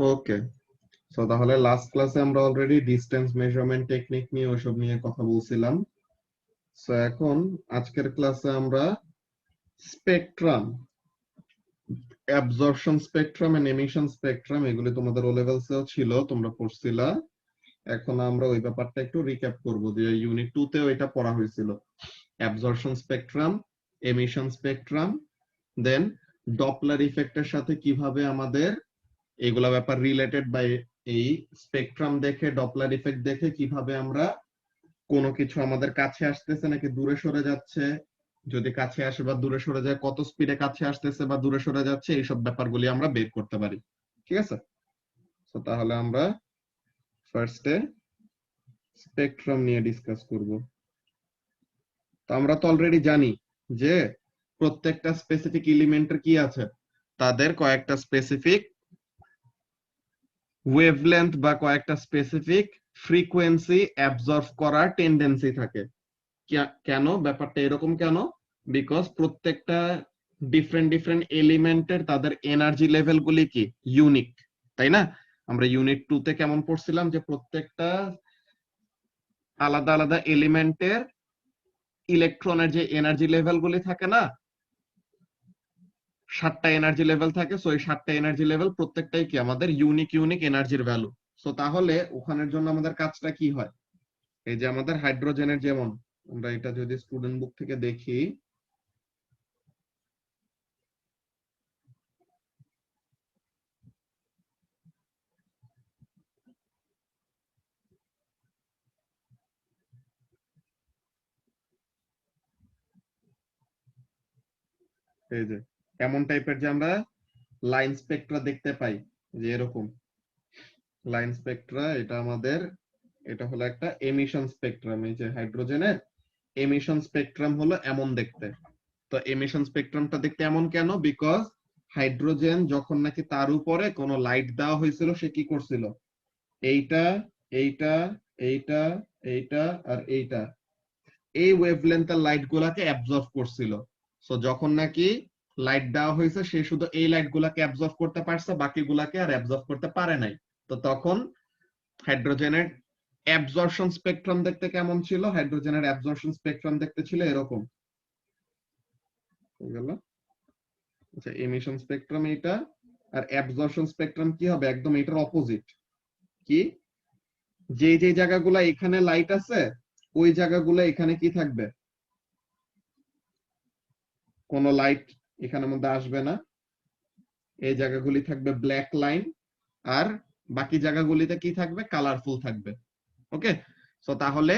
ওকে, so তাহলে last ক্লাসে আমরা অলরেডি ডিসটেন্স মেজারমেন্ট টেকনিক নিয়ে ওসব নিয়ে কথা বলছিলাম। সো এখন আজকের ক্লাসে আমরা spectrum, absorption spectrum and emission spectrum, এগুলি তোমাদের ও লেভেলসেও ছিল, তোমরা পড়ছিলা। এখন আমরা ওই ব্যাপারটা একটু রিক্যাপ করব, যে ইউনিট 2 তেও এটা পড়া হয়েছিল। অ্যাবজর্পশন স্পেকট্রাম, এমিশন স্পেকট্রাম, দেন ডপলার ইফেক্টের সাথে কিভাবে আমাদের এগুলা ব্যাপার রিলেটেড, বাই এই স্পেকট্রাম দেখে, ডপলার ইফেক্ট দেখে কিভাবে আমরা কোনো কিছু আমাদের কাছে আসতেছে নাকি দূরে সরে যাচ্ছে, যদি কাছে আসে বা দূরে সরে যায়, কত স্পিডে কাছে আসতেছে বা দূরে সরে যাচ্ছে, এইসব ব্যাপারগুলি আমরা বের করতে পারি। ঠিক আছে, তো তাহলে আমরা ফার্স্টে স্পেকট্রাম নিয়ে ডিসকাস করব। তো আমরা তো অলরেডি জানি যে প্রত্যেকটা স্পেসিফিক এলিমেন্টের কি আছে, তাদের কয়েকটা স্পেসিফিক ওয়েভলেন্থ বা কয়েকটা স্পেসিফিক ফ্রিকোয়েন্সি অ্যাবজর্ব করার টেন্ডেন্সি থাকে। কেন ব্যাপারটা এরকম কেন? বিকজ প্রত্যেকটা ডিফারেন্ট ডিফারেন্ট এলিমেন্টের তাদের এনার্জি লেভেল গুলি কি ইউনিক, তাই না? আমরা ইউনিট 2 তে কেমন পড়ছিলাম যে প্রত্যেকটা আলাদা আলাদা এলিমেন্টের ইলেকট্রনের যে এনার্জি লেভেল গুলি থাকে না, 7টা এনার্জি লেভেল থাকে। সো এই 7টা এনার্জি লেভেল প্রত্যেকটাই কি আমাদের ইউনিক ইউনিক এনার্জির ভ্যালু। সো তাহলে ওখানের জন্য আমাদের কাজটা কি হয়? এই যে আমাদের হাইড্রোজেনের যেমন, আমরা এটা যদি স্টুডেন্ট বুক থেকে দেখি, এই যে এমন টাইপের যে আমরা লাইন স্পেকট্রা দেখতে পাই, যে এরকম লাইন স্পেকট্রা, এটা আমাদের, এটা হলো একটা এমিশন স্পেকট্রাম। এই যে হাইড্রোজেনের এমিশন স্পেকট্রাম হলো এমন দেখতে। তো এমিশন স্পেকট্রামটা দেখতে এমন কেন? বিকজ হাইড্রোজেন যখন নাকি তার উপরে কোনো লাইট দেওয়া হয়েছিল, সে কি করছিল? এইটা, এইটা, এইটা, এইটা আর এইটা, এই ওয়েভলেন্থের লাইট গুলাকে অ্যাবজর্ব করছিল। সো যখন নাকি লাইট দেওয়া হয়েছে, সে শুধু এই লাইট গুলাকে অ্যাবজর্ব করতে পারছে, বাকি গুলাকে আর অ্যাবজর্ব করতে পারে নাই। তো তখন হাইড্রোজেনের অ্যাবজর্পশন স্পেকট্রাম দেখতে কেমন ছিল? হাইড্রোজেনের অ্যাবজর্পশন স্পেকট্রাম দেখতে ছিল এরকম। হয়ে গেল। আচ্ছা, এমিশন স্পেকট্রাম এইটা, আর অ্যাবজর্পশন স্পেকট্রাম কি হবে? একদম এটার অপোজিট। কি? যে যে জায়গাগুলা এখানে লাইট আছে, ওই জায়গাগুলো এখানে কি থাকবে? কোনো লাইট এখানের মধ্যে আসবে না। এই জায়গাগুলি থাকবে ব্ল্যাক লাইন, আর বাকি জায়গাগুলিতে কি থাকবে? কালারফুল থাকবে। ওকে, সো তাহলে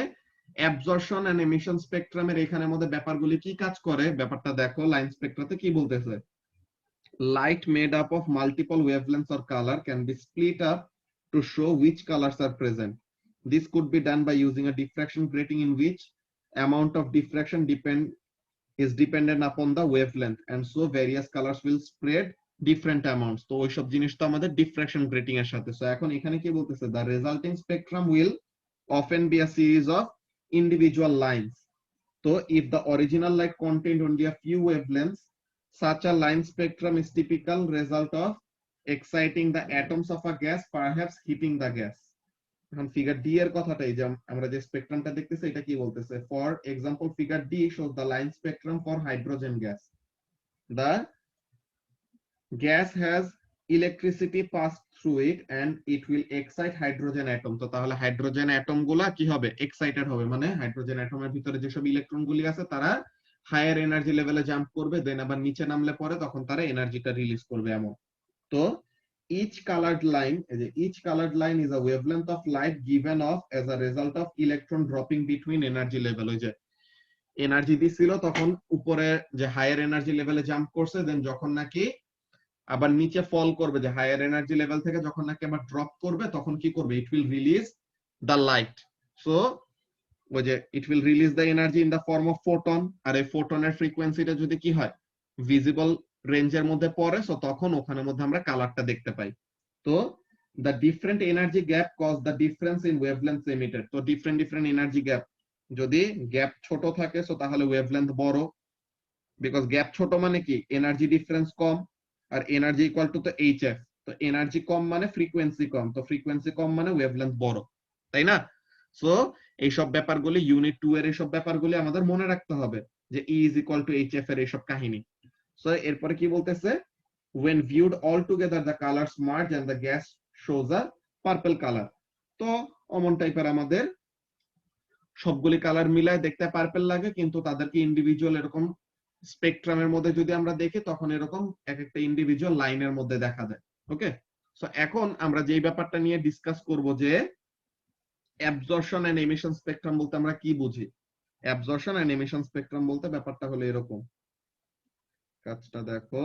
অ্যাবজর্পশন এন্ড এমিশন স্পেকট্রামের এখানের মধ্যে ব্যাপারগুলি কি কাজ করে, ব্যাপারটা দেখো। লাইন স্পেকট্রাতে কি বলতেছে? Light made up of multiple wavelengths or color can be split up to show which colors are present. This could be done by using a diffraction grating in which amount of diffraction is dependent upon the wavelength, and so various colors will spread different amounts. তো ওইসব জিনিস তো আমাদের diffraction grating এর সাথে। So এখন এখানে কি বলতেছে? The resulting spectrum will often be a series of individual lines. So if the original light contained only a few wavelengths, such a line spectrum is typical result of exciting the atoms of a gas, perhaps heating the gas. এখন figure D এর কথাটাই, যে আমরা যে স্পেকট্রামটা দেখতেছি, এটা কি বলতেছে? For example, figure D shows the line spectrum for hydrogen gas. The gas has electricity passed through it and it will excite hydrogen atom. তো তাহলে হাইড্রোজেন অ্যাটম গুলা কি হবে? এক্সাইটেড হবে, মানে হাইড্রোজেন অ্যাটমের ভিতরে যেসব ইলেকট্রন গুলি আছে, তারা হায়ার এনার্জি লেভেলে জাম্প করবে, দেন আবার নিচে নামলে পরে তখন তারা এনার্জিটা রিলিজ করবে এমন। তো each colored line, each colored line is a wavelength of light given off as a result of electron dropping between energy level. ওই যে এনার্জি দিছিল, তখন উপরে যে হায়ার এনার্জি লেভেলে জাম্প করছে, দেন যখন নাকি আবার নিচে ফল করবে, যে হায়ার এনার্জি লেভেল থেকে যখন নাকি আবার ড্রপ করবে, তখন কি করবে? It will release the light. So ওই যে it will release the energy in the form of photon, আর এই ফোটনের ফ্রিকোয়েন্সিটা যদি কি হয়? ভিজিবল রেঞ্জের মধ্যে পড়ে, সো তখন ওখানের মধ্যে আমরা কালারটা দেখতে পাই। তো the different energy gap cause the difference in wavelength emitted. তো ডিফারেন্ট ডিফারেন্ট এনার্জি গ্যাপ, যদি গ্যাপ ছোট থাকে সো তাহলে ওয়েভলেন্থ বড়, বিকজ গ্যাপ ছোট মানে কি? এনার্জি ডিফারেন্স কম, আর এনার্জি ইকুয়াল টু তো এইচএফ। তো এনার্জি কম মানে ফ্রিকোয়েন্সি কম, তো ফ্রিকোয়েন্সি কম মানে ওয়েভলেন্থ বড়, তাই না? সো এইসব ব্যাপারগুলি ইউনিট 2 এর এইসব ব্যাপারগুলি আমাদের মনে রাখতে হবে, যে E is equal to HF এর এইসব কাহিনী। সো এরপরে কি বলতেছে, when viewed all together the colors merge and the gas shows a purple color। তো অমন টাইপের আমাদের সবগুলি কালার মিলায় দেখতে পার্পল লাগে, কিন্তু তাদেরকে ইন্ডিভিজুয়াল এরকম স্পেকট্রামের মধ্যে যদি আমরা দেখি তখন এরকম এক একটা ইন্ডিভিজুয়াল লাইনের মধ্যে দেখা যায়। ওকে, সো এখন আমরা যেই ব্যাপারটা নিয়ে ডিসকাস করব যে অ্যাবজর্পশন এন্ড এমিশন স্পেকট্রাম বলতে আমরা কি বুঝি। অ্যাবজর্পশন এন্ড এমিশন স্পেকট্রাম বলতে ব্যাপারটা হলো এরকম, কাজটা দেখো,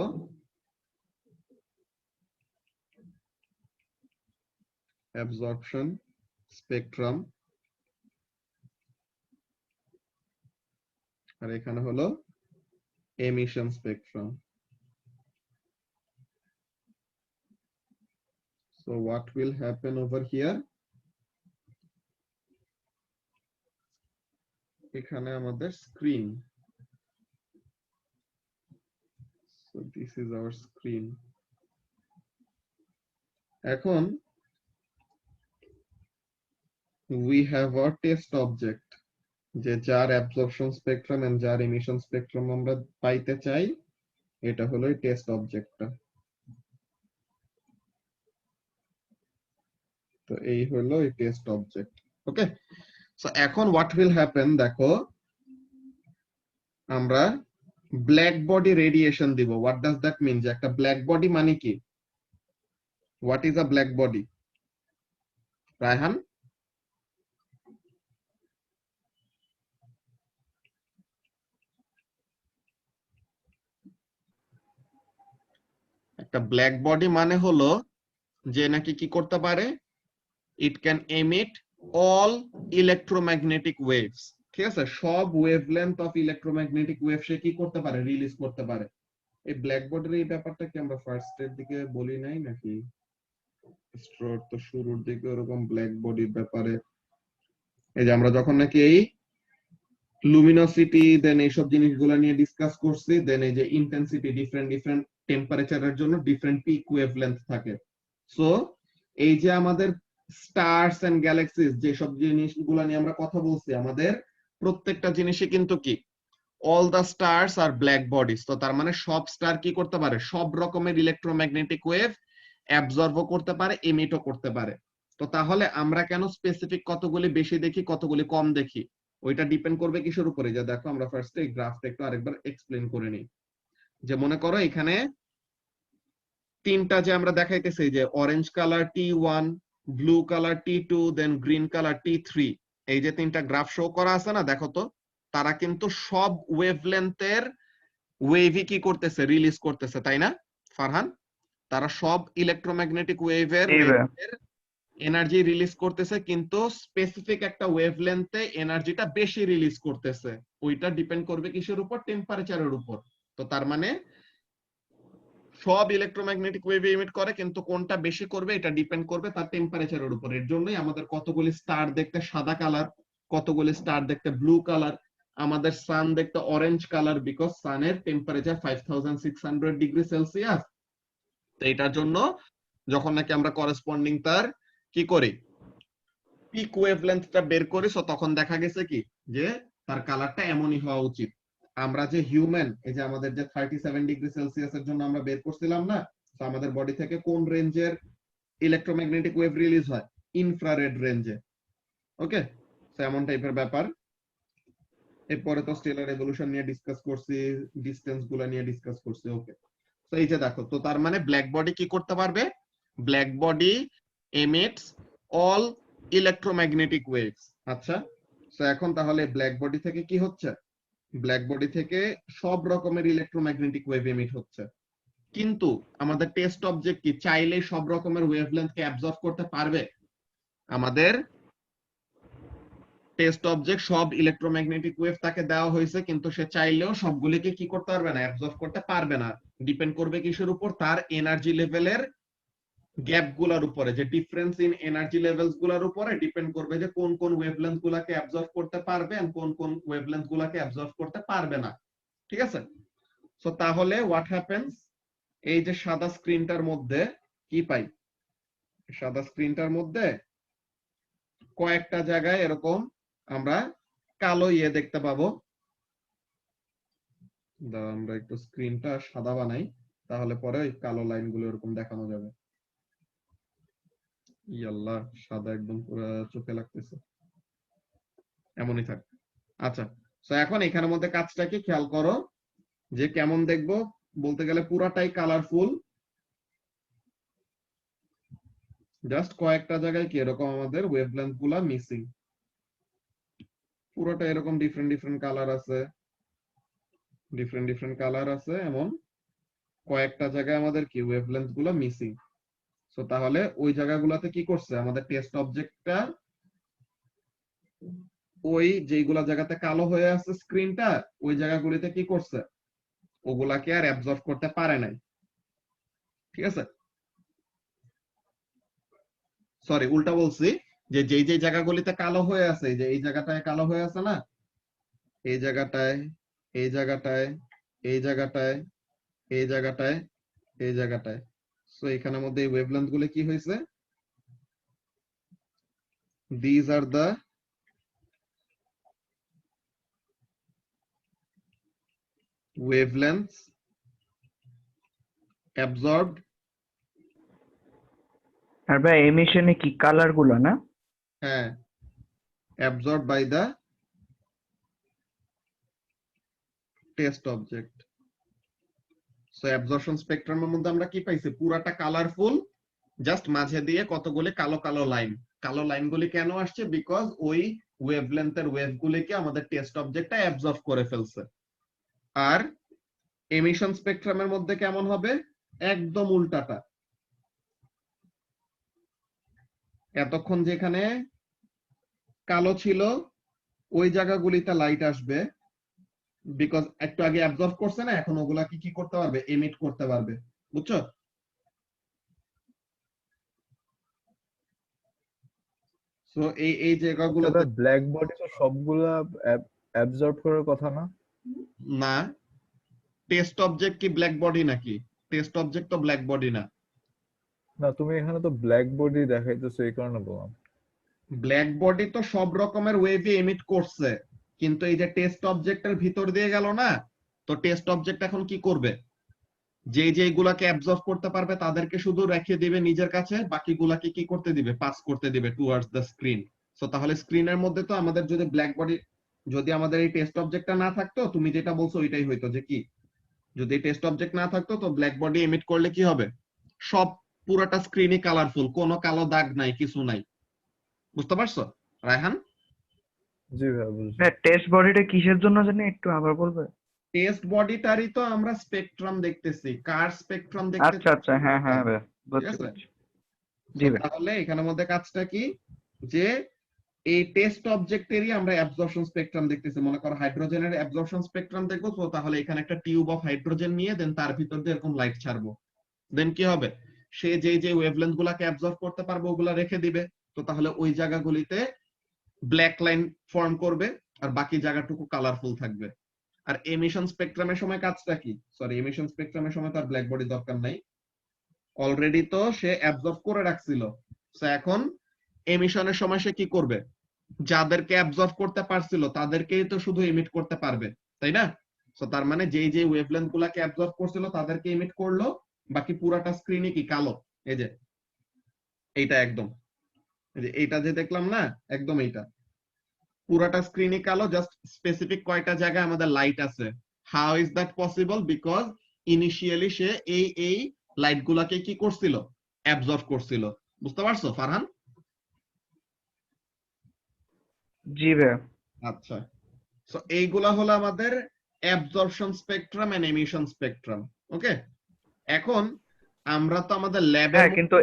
অ্যাবজর্পশন স্পেকট্রাম আর এখানে হলো emission spectrum। So what will happen over here, এখানে আমাদের screen, so this is our screen। এখন we have our test object, যে যার অ্যাবজর্পশন স্পেকট্রাম এন্ড যার এমিশন স্পেকট্রাম আমরা পাইতে চাই, এটা হলো এই টেস্ট অবজেক্টটা। তো এই হলো এই টেস্ট অবজেক্ট। ওকে, সো এখন হোয়াট উইল হ্যাপেন, দেখো আমরা ব্ল্যাক বডি রেডিয়েশন দিব। হোয়াট ডাজ দ্যাট মিন, যে একটা ব্ল্যাক বডি মানে কি, what is a black body? Raihan, একটা ব্ল্যাক বডি মানে হলো যে নাকি কি করতে পারে, it can emit all electromagnetic waves. ঠিক আছে, সব ওয়েভলেন্থ অফ ইলেকট্রোম্যাগনেটিক ওয়েভ সে কি করতে পারে, রিলিজ করতে পারে। এই ব্ল্যাক বডির এই ব্যাপারটা কি আমরা ফার্স্ট এর দিকে বলি নাই নাকি? তো শুরুর দিকে ওরকম ব্ল্যাক বডির ব্যাপারে এই যে আমরা যখন নাকি এই লুমিনোসিটি দেন এইসব জিনিসগুলো নিয়ে ডিসকাস করছি, দেন এই যে ইন্টেন্সিটি, ডিফারেন্ট ডিফারেন্ট টেম্পারেচারের জন্য ডিফারেন্ট পিক ওয়েভলেন্থ থাকে। সো এই যে আমাদের স্টারস এন্ড গ্যালাক্সিস যেসব জিনিসগুলো নিয়ে আমরা কথা বলছি, আমাদের প্রত্যেকটা জিনিসই কিন্তু কি, all the stars are black bodies. তো তার মানে সব স্টার কি করতে পারে, সব রকমের ইলেকট্রোম্যাগনেটিক ওয়েভ অ্যাবজর্বও করতে পারে, এমিটও করতে পারে। তো তাহলে আমরা কেন স্পেসিফিক কতগুলি বেশি দেখি কতগুলি কম দেখি, ওইটা ডিপেন্ড করবে কিসের উপরে, যে দেখো আমরা ফার্স্টে এই গ্রাফটা একটু আরেকবার এক্সপ্লেন করে নিই। যে মনে করো এখানে তিনটা যে আমরা দেখাইতেছি, যে orange colour T1, blue colour T2, দেন গ্রিন কালার T3, এই যে তিনটা গ্রাফ শো করা আছে না, দেখো তো তারা কিন্তু সব ওয়েভলেন্থের ওয়েভই কি করতেছে, রিলিজ করতেছে, তাই না ফারহান? তারা সব ইলেকট্রোম্যাগনেটিক ওয়েভের এনার্জি রিলিজ করতেছে, কিন্তু স্পেসিফিক একটা ওয়েভলেন্থে এনার্জিটা বেশি রিলিজ করতেছে। ওইটা ডিপেন্ড করবে কিসের উপর, টেম্পারেচারের উপর। তো তার মানে সব ইলেকট্রোম্যাগনেটিক ওয়েভ এমিট করে, কিন্তু কোনটা বেশি করবে এটা ডিপেন্ড করবে তার টেম্পারেচারের উপর। এর জন্যই আমাদের কতগুলি স্টার দেখতে সাদা কালার, কতগুলি স্টার দেখতে ব্লু কালার, আমাদের সান দেখতে অরেঞ্জ কালার, বিকজ সানের টেম্পারেচার 5600 ডিগ্রি সেলসিয়াস। তো এটার জন্য যখন নাকি আমরা করেসপন্ডিং তার কি করি, পিক ওয়েভলেন্থটা বের করি, সো তখন দেখা গেছে কি যে তার কালারটা এমনই হওয়া উচিত। আমরা যে হিউম্যান, এই যে আমাদের যে 37 ডিগ্রি সেলসিয়াসের জন্য আমরা বের করছিলাম না, তো আমাদের বডি থেকে কোন রেঞ্জের ইলেকট্রোম্যাগনেটিক ওয়েভ রিলিজ হয়, ইনফ্রারেড রেঞ্জে। ওকে, তো এমন টাইপের ব্যাপার। এরপরে তো স্টেলার এভলিউশন নিয়ে ডিসকাস করছি, ডিসটেন্স গুলা নিয়ে ডিসকাস করছি। ওকে, তো এই যে দেখো, তো তার মানে ব্ল্যাক বডি কি করতে পারবে, black body emits all electromagnetic waves. আচ্ছা, তো এখন তাহলে ব্ল্যাক বডি থেকে কি হচ্ছে, ব্ল্যাক বডি থেকে সব রকমের ইলেকট্রোম্যাগনেটিক ওয়েভ এমিট হচ্ছে, কিন্তু আমাদের টেস্ট অবজেক্ট কি চাইলে সব রকমের ওয়েভলেন্থকে অ্যাবজর্ব করতে পারবে? আমাদের টেস্ট অবজেক্ট সব ইলেকট্রোম্যাগনেটিক ওয়েভ তাকে দেওয়া হয়েছে, কিন্তু সে চাইলেও সবগুলিকে কি করতে পারবে না, অ্যাবজর্ব করতে পারবে না। ডিপেন্ড করবে কিসের উপর, তার এনার্জি লেভেলের গ্যাপ গুলার উপরে, যে ডিফারেন্স ইন এনার্জি লেভেলস গুলার উপরে ডিপেন্ড করবে যে কোন কোন ওয়েভলেন্থ গুলাকে অ্যাবজর্ব করতে পারবে আর কোন কোন ওয়েভলেন্থ গুলাকে অ্যাবজর্ব করতে পারবে না। ঠিক আছে, সো তাহলে হোয়াট হ্যাপেন্স, এই যে সাদা স্ক্রিনটার মধ্যে কি পাই, সাদা স্ক্রিনটার মধ্যে কয়েকটা জায়গায় এরকম আমরা কালো ইয়ে দেখতে পাবো। আমরা একটু স্ক্রিনটা সাদা বানাই, তাহলে পরে ওই কালো লাইনগুলো এরকম দেখানো যাবে। ইয়াল্লাহ, সাদা একদম পুরো চোখে লাগতেছে, এমনই থাক। আচ্ছা, তো এখন এখানের মধ্যে কাজটা কি খেয়াল করো, যে কেমন দেখবো বলতে গেলে পুরাটাই কালারফুল, জাস্ট কয়েকটা জায়গায় কি এরকম আমাদের ওয়েভলেন্থ গুলা মিসিং। পুরোটা এরকম ডিফারেন্ট ডিফারেন্ট কালার আছে, এমন কয়েকটা জায়গায় আমাদের কি ওয়েভলেন্থ গুলো মিসিং। সো তাহলে ওই জায়গাগুলোতে কি করছে আমাদের টেস্ট অবজেক্টটা, ওই যেগুলা জায়গাতে কালো হয়ে আছে স্ক্রিনটা, ওই জায়গাগুলিতে কি করছে, ওগুলাকে আর অ্যাবজর্ব করতে পারে নাই। ঠিক আছে, সরি উল্টা বলছি, যে যেই যেই জায়গাগুলিতে কালো হয়ে আছে, যে এই জায়গাটায় কালো হয়ে আছে না, এই জায়গাটায়, এই জায়গাটায়, এই জায়গাটায়, এই জায়গাটায়, এই জায়গাটায়, সো এখানের মধ্যে এই ওয়েভলেন্থ গুলো কি হয়েছে, these are the wavelengths absorbed, আর ভাই এমিশনে কি কালার গুলো না? হ্যাঁ, absorbed by the test object. So absorption স্পেকট্রামের মধ্যে আমরা কি পাইছি, পুরাটা কালারফুল, জাস্ট মাঝে দিয়ে কতগুলি কালো কালো লাইন। কালো লাইনগুলি কেন আসছে, বিকজ ওই ওয়েভলেন্থের ওয়েভগুলিকে আমাদের টেস্ট অবজেক্টটা অ্যাবজর্ব করে ফেলছে। আর এমিশন স্পেকট্রামের মধ্যে কেমন হবে, একদম উল্টাটা। এতক্ষণ যেখানে কালো ছিল ওই জায়গাগুলিতে লাইট আসবে, বিকজ একটু আগে অ্যাবজর্ব করছে না, এখন ওগুলা কি করতে পারবে, এমিট করতে পারবে। বুঝছো? সো এই জায়গাগুলোতে ব্ল্যাক বডি তো সবগুলা অ্যাবজর্ব করার কথা না? না, টেস্ট অবজেক্ট কি ব্ল্যাক বডি নাকি? টেস্ট অবজেক্ট তো ব্ল্যাক বডি না। না, তুমি এখানে তো ব্ল্যাক বডি দেখাইতেছো, এই কারণে বললাম। ব্ল্যাক বডি তো সব রকমের ওয়েভে এমিট করছে, কিন্তু এই যে টেস্ট অবজেক্টের ভিতর দিয়ে গেল না, তো টেস্ট অবজেক্ট এখন কি করবে, যে যেগুলাকে অ্যাবজর্ব করতে পারবে তাদেরকে শুধু রেখে দিবে নিজের কাছে, বাকিগুলাকে কি করতে দিবে, পাস করতে দিবে টুয়ার্ডস দ্য স্ক্রিন। সো তাহলে স্ক্রিনের মধ্যে তো আমাদের যদি ব্ল্যাক বডি, যদি আমাদের এই টেস্ট অবজেক্টটা না থাকতো, তুমি যেটা বলছো ওইটাই হইতো, যে কি যদি টেস্ট অবজেক্ট না থাকতো তো ব্ল্যাক বডি এমিট করলে কি হবে, সব পুরোটা স্ক্রিনই কালারফুল, কোনো কালো দাগ নাই, কিছু নাই। বুঝতে পারছো রায়হান? জি ভাই, বুঝছি। হ্যাঁ, টেস্ট বডিটা কিসের জন্য জানি একটু আবার বলবে? টেস্ট বডিটারই তো আমরা স্পেকট্রাম দেখতেছি, কার স্পেকট্রাম দেখতে আচ্ছা আচ্ছা, হ্যাঁ হ্যাঁ ভাই, ঠিক বুঝছি আছে। বুঝছি। জি ভাই। তাহলে এখানের মধ্যে কাজটা কি, যে এই টেস্ট অবজেক্টেরই আমরা অ্যাবজর্পশন স্পেকট্রাম দেখতেছি। মনে করো হাইড্রোজেনের অ্যাবজর্পশন স্পেকট্রাম দেখবো, তো তাহলে এখানে একটা টিউব অফ হাইড্রোজেন নিয়ে দেন তার ভিতর দিয়ে এরকম লাইট ছাড়বো, দেন কি হবে, সে যে যে ওয়েভলেন্থ গুলাকে অ্যাবজর্ব করতে পারবে ওগুলা রেখে দিবে, তো তাহলে ওই জায়গাগুলিতে ব্ল্যাক লাইন ফর্ম করবে, আর বাকি জায়গাটুকু কালারফুল থাকবে। আর এমিশন স্পেকট্রামের সময় কাজটা কি, সরি এমিশন স্পেকট্রামের সময় তার ব্ল্যাক বডি দরকার নাই, অলরেডি তো সে অ্যাবজর্ব করে রাখছিল। সো এখন এমিশনের সময় সে কি করবে, যাদেরকে অ্যাবজর্ব করতে পারছিল তাদেরকেই তো শুধু এমিট করতে পারবে, তাই না? সো তার মানে যেই যে ওয়েভলেন্থ গুলাকে অ্যাবজর্ব করছিল তাদেরকে এমিট করলো, বাকি পুরাটা স্ক্রিনই কি কালো। এই যে এইটা একদম, এই যে এইটা যে দেখলাম না, একদম এইটা পুরাটা স্ক্রিনই কালো, জাস্ট স্পেসিফিক কয়টা জায়গায় আমাদের লাইট আছে। How is that possible, because initially সে এই লাইট গুলাকে কি করছিল, অ্যাবজর্ব করছিল। বুঝতে পারছো ফারহান? জি ভাই। আচ্ছা, সো এইগুলা হলো আমাদের absorption spectrum and emission spectrum. Okay, এখন আমরা তো আমাদের ল্যাবের হ্যাঁ, কিন্তু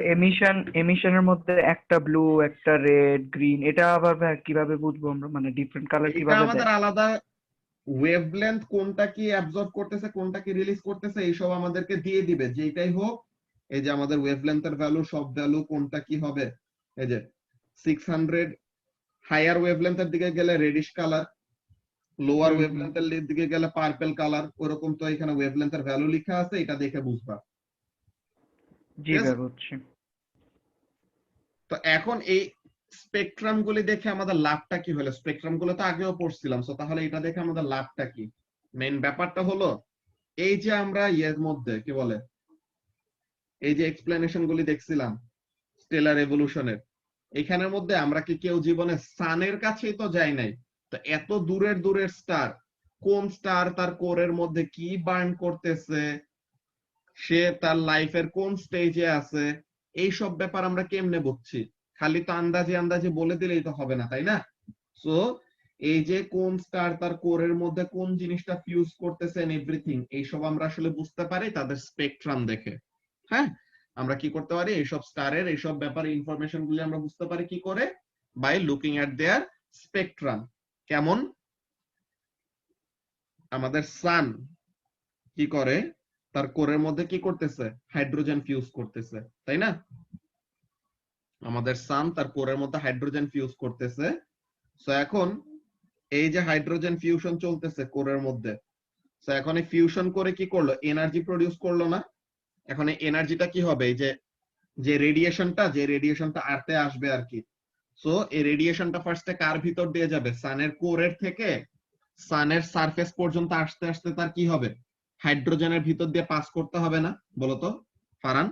এমিশনের মধ্যে একটা ব্লু, একটা রেড, গ্রিন, এটা আবার ভাই কিভাবে বুঝবো আমরা, মানে ডিফারেন্ট কালার এটা কিভাবে আমাদের দেয়? আলাদা ওয়েভলেন্থ কোনটা কি অ্যাবজর্ব করতেছে কোনটা কি রিলিজ করতেছে এইসব আমাদেরকে দিয়ে দিবে, যেটাই হোক। এই যে আমাদের ওয়েভলেন্থের ভ্যালু, সব ভ্যালু কোনটা কি হবে, এই যে 600 হায়ার ওয়েভলেন্থের দিকে গেলে রেডিশ কালার, লোয়ার হুম হুম। ওয়েভলেন্থের দিকে গেলে পার্পল কালার, ওরকম তো এখানে ওয়েভলেন্থের ভ্যালু লেখা আছে, এটা দেখে বুঝবা। জি ঠিক আছে? ভাই বুঝছি। তো এখন এই স্পেকট্রাম গুলি দেখে আমাদের লাভটা কি হলো? স্পেকট্রাম গুলো তো আগেও পড়ছিলাম, সো তাহলে এটা দেখে আমাদের লাভটা কি? মেইন ব্যাপারটা হলো এই যে আমরা ইয়ের মধ্যে কি বলে, এই যে এক্সপ্লেনেশন গুলি দেখছিলাম স্টেলার এভলিউশনের, এখানের মধ্যে আমরা কি কেউ জীবনে সানের কাছেই তো যাই নাই। তো এত দূরের দূরের স্টার, কোন স্টার তার কোরের মধ্যে কি বার্ন করতেছে, সে তার লাইফের কোন স্টেজে আছে, এই সব ব্যাপার আমরা কেমনে বুঝছি? খালি তো আন্দাজে আন্দাজে বলে দিলেই তো হবে না, তাই না? সো এই যে কোন স্টার তার কোরের মধ্যে কোন জিনিসটা ফিউজ করতেছে এন্ড এভরিথিং, এইসব আমরা আসলে বুঝতে পারি তাদের স্পেকট্রাম দেখে। হ্যাঁ, আমরা কি করতে পারি, এইসব স্টারের এইসব ব্যাপারে ইনফরমেশন গুলি আমরা বুঝতে পারি কি করে? By looking at their spectrum. কেমন? আমাদের সান কি করে, তার কোরের মধ্যে কি করতেছে, হাইড্রোজেন ফিউজ করতেছে, তাই না? আমাদের সান তার কোরের মধ্যে হাইড্রোজেন ফিউজ করতেছে। সো এখন এই যে হাইড্রোজেন ফিউশন চলতেছে কোরের মধ্যে, সো এখন এই ফিউশন করে কি করলো, এনার্জি প্রডিউস করলো না? এখন এই এনার্জিটা কি হবে, এই যে যে রেডিয়েশনটা আর্থে আসবে আর কি, সো এই রেডিয়েশনটা ফার্স্টে কার ভিতর দিয়ে যাবে, সানের কোরের থেকে সানের সারফেস পর্যন্ত আসতে আসতে তার কি হবে, হাইড্রোজেনের ভিতর দিয়ে পাস করতে হবে না? বলতো ফারান।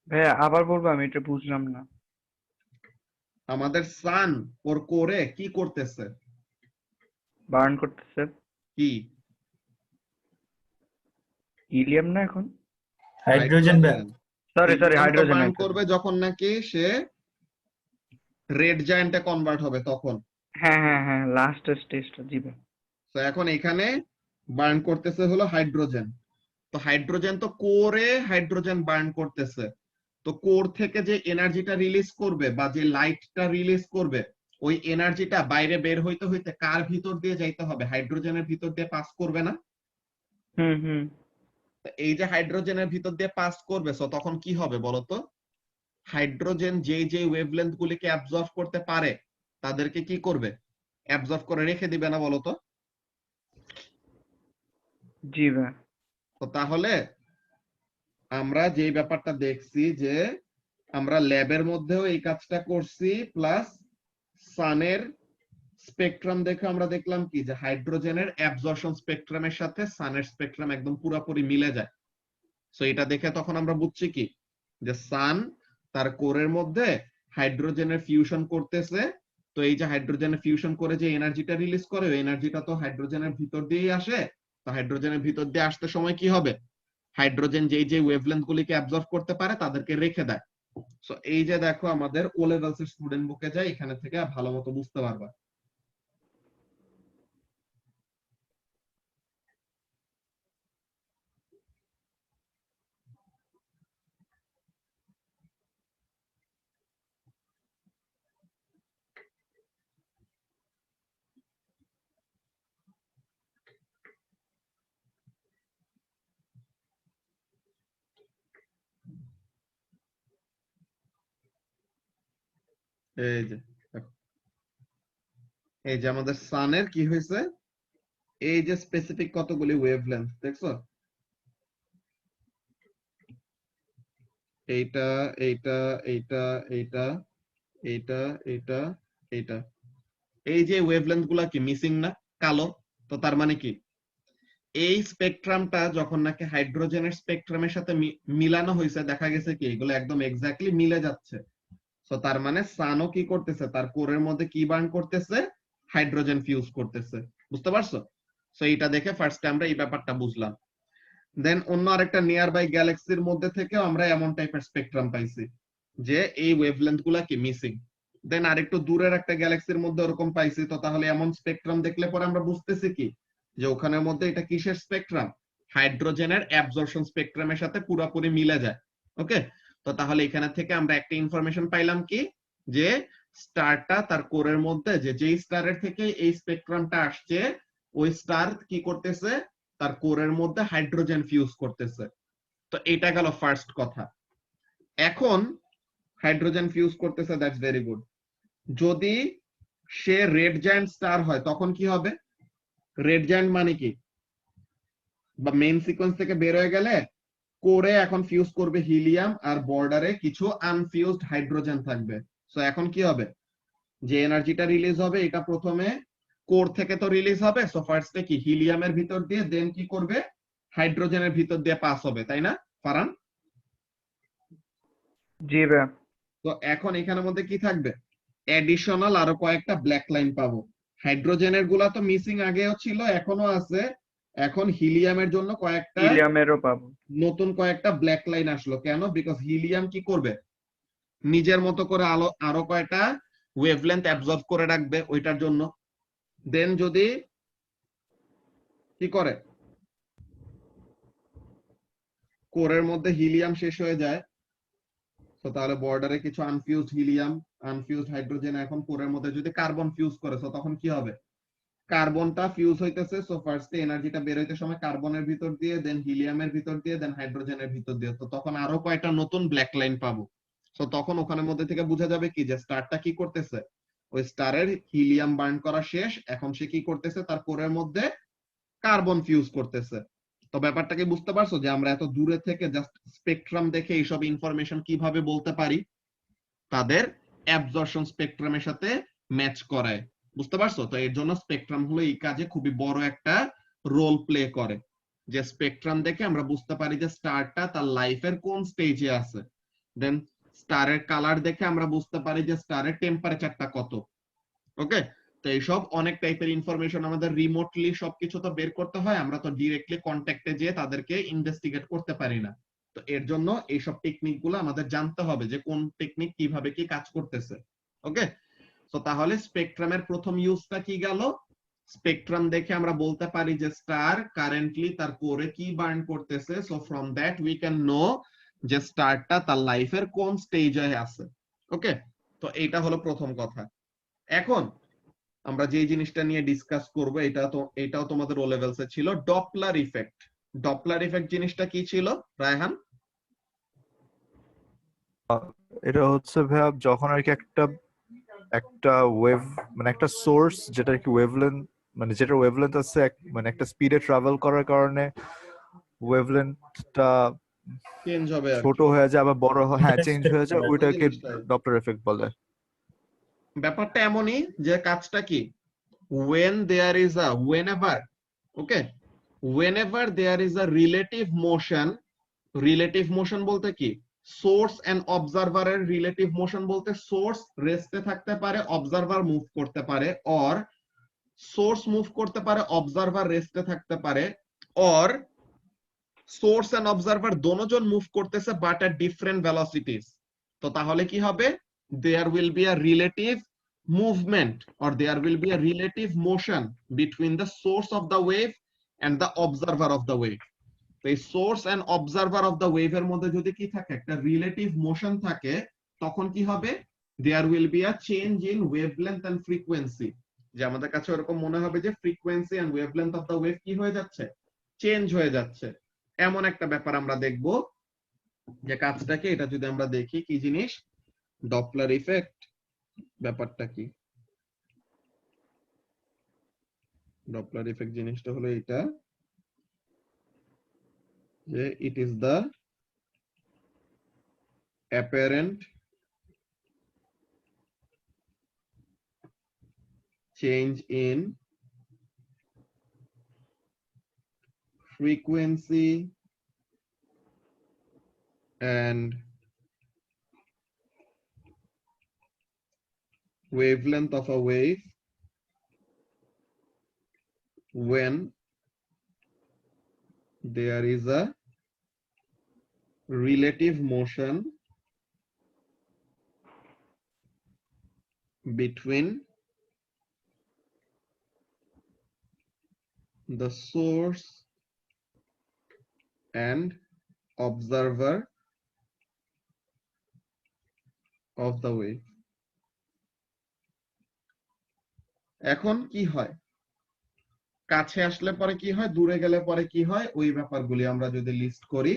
ভাইয়া আবার বলবো, আমি এটা বুঝলাম না। আমাদের সান ওর কোরে কি করতেছে? বার্ন করতেছে। কি? হিলিয়াম না এখন? Hydrogen hydrogen. Sorry sorry, helium তো হাইড্রোজেন বার্ন একটা। করবে যখন নাকি সে রেড জায়ান্টে কনভার্ট হবে তখন। হ্যাঁ হ্যাঁ হ্যাঁ, লাস্ট স্টেজটা, জি ভাই। তো এখন এখানে বার্ন করতেছে হলো হাইড্রোজেন। তো হাইড্রোজেন তো কোরে হাইড্রোজেন বার্ন করতেছে। তো কোর থেকে যে এনার্জিটা রিলিজ করবে বা যে লাইটটা রিলিজ করবে, ওই এনার্জিটা বাইরে বের হইতে হইতে কার ভিতর দিয়ে যাইতে হবে, হাইড্রোজেনের ভিতর দিয়ে পাস করবে না? হুম হুম। তো এই যে হাইড্রোজেনের ভিতর দিয়ে পাস করবে, সো তখন কি হবে বলতো? হাইড্রোজেন যে ওয়েভলেন্থ গুলিকে অ্যাবজর্ব করতে পারে তাদেরকে কি করবে, অ্যাবজর্ব করে রেখে দিবে না বলতো? জি ভাই। তো তাহলে আমরা যে ব্যাপারটা দেখছি যে আমরা ল্যাবের মধ্যেও এই কাজটা করছি, প্লাস সানের স্পেকট্রাম দেখে আমরা দেখলাম কি যে হাইড্রোজেনের অ্যাবজর্পশন স্পেকট্রামের সাথে সানের স্পেকট্রাম একদম পুরোপুরি মিলে যায়। সো এটা দেখে তখন আমরা বুঝছি কি যে সান তার কোরের মধ্যে হাইড্রোজেনের ফিউশন করতেছে। তো এই যে হাইড্রোজেনের ফিউশন করে যে এনার্জিটা রিলিজ করে, ওই এনার্জিটা তো হাইড্রোজেনের ভিতর দিয়েই আসে। তো হাইড্রোজেনের ভিতর দিয়ে আসতে সময় কি হবে, হাইড্রোজেন যে ওয়েভলেন্থ গুলিকে অ্যাবজর্ব করতে পারে তাদেরকে রেখে দেয়। সো এই যে দেখো আমাদের ও লেভেলস এর স্টুডেন্ট বুকে যায়, এখানে থেকে ভালো মতো বুঝতে পারবা। এই যে দেখো, এই যে আমাদের সানের কি হয়েছে, এই যে স্পেসিফিক কতগুলি ওয়েভলেন্থ দেখছো, এইটা এইটা এইটা এইটা এইটা এইটা এইটা, এই যে ওয়েভলেন্থ গুলা কি মিসিং না, কালো? তো তার মানে কি, এই স্পেকট্রামটা যখন নাকি হাইড্রোজেনের স্পেকট্রামের সাথে মিলানো হয়েছে, দেখা গেছে কি এগুলো একদম এক্স্যাক্টলি মিলে যাচ্ছে। তো তার মানে সানও কি করতেছে, তার কোরের মধ্যে কি বার্ন করতেছে, হাইড্রোজেন ফিউজ করতেছে। বুঝতে পারছো? সো এইটা দেখে ফার্স্টে আমরা এই ব্যাপারটা বুঝলাম। দেন অন্য আরেকটা নিয়ার বাই গ্যালাক্সির মধ্যে থেকেও আমরা এমন টাইপের স্পেকট্রাম পাইছি যে এই ওয়েভলেন্থ গুলা কি মিসিং। দেন আরেকটু দূরের একটা গ্যালাক্সির মধ্যে ওরকম পাইছি। তো তাহলে এমন স্পেকট্রাম দেখলে পরে আমরা বুঝতেছি কি যে ওখানের মধ্যে এটা কিসের স্পেকট্রাম, হাইড্রোজেনের অ্যাবজর্পশন স্পেকট্রামের সাথে পুরোপুরি মিলে যায়। ওকে, তো তাহলে এখানে থেকে আমরা একটা ইনফরমেশন পাইলাম কি যে স্টারটা তার কোরের মধ্যে যেই স্টারের থেকে এই স্পেকট্রামটা আসছে, ওই স্টার কি করতেছে, তার কোরের মধ্যে হাইড্রোজেন ফিউজ করতেছে। তো এটা গেল ফার্স্ট কথা। এখন হাইড্রোজেন ফিউজ করতেছে, দ্যাটস ভেরি গুড। যদি সে রেড জায়ান্ট স্টার হয় তখন কি হবে? রেড জায়ান্ট মানে কি, বা মেইন সিকোয়েন্স থেকে বের হয়ে গেলে কোরে এখন ফিউজ করবে হিলিয়াম আর বর্ডারে কিছু আনফিউজড হাইড্রোজেন থাকবে। সো এখন কি হবে, যে এনার্জিটা রিলিজ হবে এটা প্রথমে কোর থেকে তো রিলিজ হবে। সো ফার্স্টে কি হিলিয়ামের ভিতর দিয়ে, দেন কি করবে, হাইড্রোজেনের ভিতর দিয়ে পাস হবে, তাই না ফারান? জি ভাইয়া। তো এখন এখানের মধ্যে কি থাকবে, এডিশনাল আরো কয়েকটা ব্ল্যাক লাইন পাবো। হাইড্রোজেনের গুলা তো মিসিং আগেও ছিল, এখনো আছে। এখন হিলিয়ামের জন্য কয়েকটা হিলিয়ামেরও পাবো। নতুন কয়েকটা ব্ল্যাক লাইন আসলো। কেন? বিকজ হিলিয়াম কি করবে, নিজের মতো করে আলো আরো কয়টা ওয়েভলেন্থ অ্যাবজর্ব করে রাখবে ওইটার জন্য। দেন যদি কি করে, কোরের মধ্যে হিলিয়াম শেষ হয়ে যায়, তো তাহলে বর্ডারে কিছু আনফিউজড হিলিয়াম, আনফিউজড হাইড্রোজেন এখন কোরের মধ্যে যদি কার্বন ফিউজ করে, তো তখন কি হবে, কার্বনটা ফিউজ হইতেছে। সো ফার্স্টে এনার্জিটা বের হইতে সময় কার্বনের ভিতর দিয়ে, দেন হিলিয়ামের ভিতর দিয়ে, দেন হাইড্রোজেনের ভিতর দিয়ে। তো তখন আরো কয়টা নতুন ব্ল্যাক লাইন পাবো। সো তখন ওখানের মধ্যে থেকে বোঝা যাবে কি, যে স্টারটা কি করতেছে, ওই স্টারের হিলিয়াম বার্ন করা শেষ, এখন সে কি করতেছে, তার কোরের মধ্যে কার্বন ফিউজ করতেছে। তো ব্যাপারটা কি বুঝতে পারছো, যে আমরা এত দূরে থেকে জাস্ট স্পেকট্রাম দেখে এইসব ইনফরমেশন কিভাবে বলতে পারি, তাদের অ্যাবজর্পশন স্পেকট্রামের সাথে ম্যাচ করায়। বুঝতে পারছো? তো এর জন্য স্পেকট্রাম হলো এই কাজে খুবই বড় একটা রোল প্লে করে। যে স্পেকট্রাম দেখে আমরা বুঝতে পারি যে স্টারটা তার লাইফের কোন স্টেজে আছে। দেন স্টারের কালার দেখে আমরা বুঝতে পারি যে স্টারের টেম্পারেচারটা কত। ওকে, তো এইসব অনেক টাইপের ইনফরমেশন আমাদের রিমোটলি সবকিছু তো বের করতে হয়, আমরা তো ডিরেক্টলি কন্ট্যাক্টে যেয়ে তাদেরকে ইনভেস্টিগেট করতে পারি না। তো এর জন্য এইসব টেকনিক গুলো আমাদের জানতে হবে, যে কোন টেকনিক কিভাবে কি কাজ করতেছে। ওকে, তো তাহলে স্পেকট্রামের প্রথম ইউজটা কি গেল, স্পেকট্রাম দেখে আমরা বলতে পারি যে স্টার কারেন্টলি তার কোরে কি বার্ন করতেছে। So from that we can know যে স্টারটা তার লাইফের কোন স্টেজে আছে। ওকে, তো এইটা হলো প্রথম কথা। এখন আমরা যে জিনিসটা নিয়ে ডিসকাস করব, এটাও তোমাদের ও লেভেলসে ছিল, ডপলার ইফেক্ট। ডপলার ইফেক্ট জিনিসটা কি ছিল রায়হান? এটা হচ্ছে ভাইয়া যখন আর কি একটা একটা ওয়েভ মানে একটা সোর্স যেটা আর কি ওয়েভলেন্থ মানে যেটা ওয়েভলেন্থ আছে মানে একটা স্পিডে ট্রাভেল করার কারণে ওয়েভলেন্থটা চেঞ্জ হবে আর ছোট কি। হয়ে যায় আবার বড় হয়, হ্যাঁ চেঞ্জ হয়ে যায়, ওই ওইটাকে জিনিসটাই। ডপলার এফেক্ট বলে। ব্যাপারটা এমনই যে কাজটা কি, when there is a whenever, okay, whenever there is a relative motion, relative motion বলতে কি, সোর্স এন্ড অবজারভারের রিলেটিভ মোশন বলতে সোর্স রেস্টে থাকতে পারে, অবজারভার মুভ করতে পারে, অর সোর্স মুভ করতে পারে, অবজারভার রেস্টে থাকতে পারে, অর সোর্স এন্ড অবজারভার দোনোজন মুভ করতেছে বাট এট ডিফারেন্ট ভেলোসিটিস। তো তাহলে কি হবে, there will be a relative movement or there will be a relative motion between the source of the wave and the observer of the wave. তো এই source and observer of the ওয়েভের মধ্যে যদি কি থাকে, একটা রিলেটিভ মোশন থাকে, তখন কি হবে, there will be a change in wavelength and frequency. যে আমাদের কাছে এরকম মনে হবে যে frequency and wavelength of the wave কি হয়ে যাচ্ছে, চেঞ্জ হয়ে যাচ্ছে। এমন একটা ব্যাপার আমরা দেখব, যে কাজটাকে, এটা যদি আমরা দেখি কি জিনিস, ডপলার ইফেক্ট ব্যাপারটা কি, ডপলার ইফেক্ট জিনিসটা হলো এটা, যে it is the apparent change in frequency and wavelength of a wave when there is a relative motion between the source and observer of the wave. এখন কি হয়, কাছে আসলে পরে কি হয়, দূরে গেলে পরে কি হয়, ওই ব্যাপারগুলি আমরা যদি লিস্ট করি,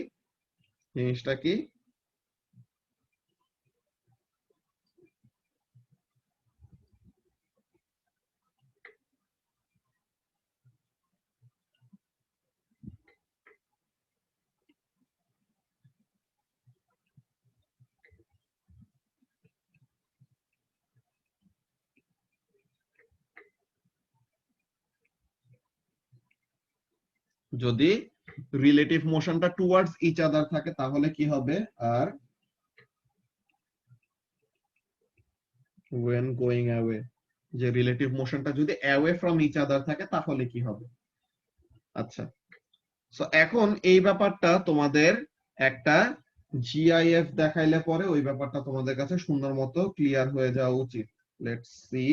জিনিসটা কি, যদি রিলেটিভ মোশনটা টুয়ার্ডস ইচ আদার থাকে তাহলে কি হবে, আর when going away, যে রিলেটিভ মোশনটা যদি অ্যাওয়ে ফ্রম ইচ আদার থাকে তাহলে কি হবে। আচ্ছা, সো এখন এই ব্যাপারটা তোমাদের একটা জিআইএফ দেখাইলে পরে ওই ব্যাপারটা তোমাদের কাছে সুন্দর মতো ক্লিয়ার হয়ে যাওয়া উচিত। Let's see.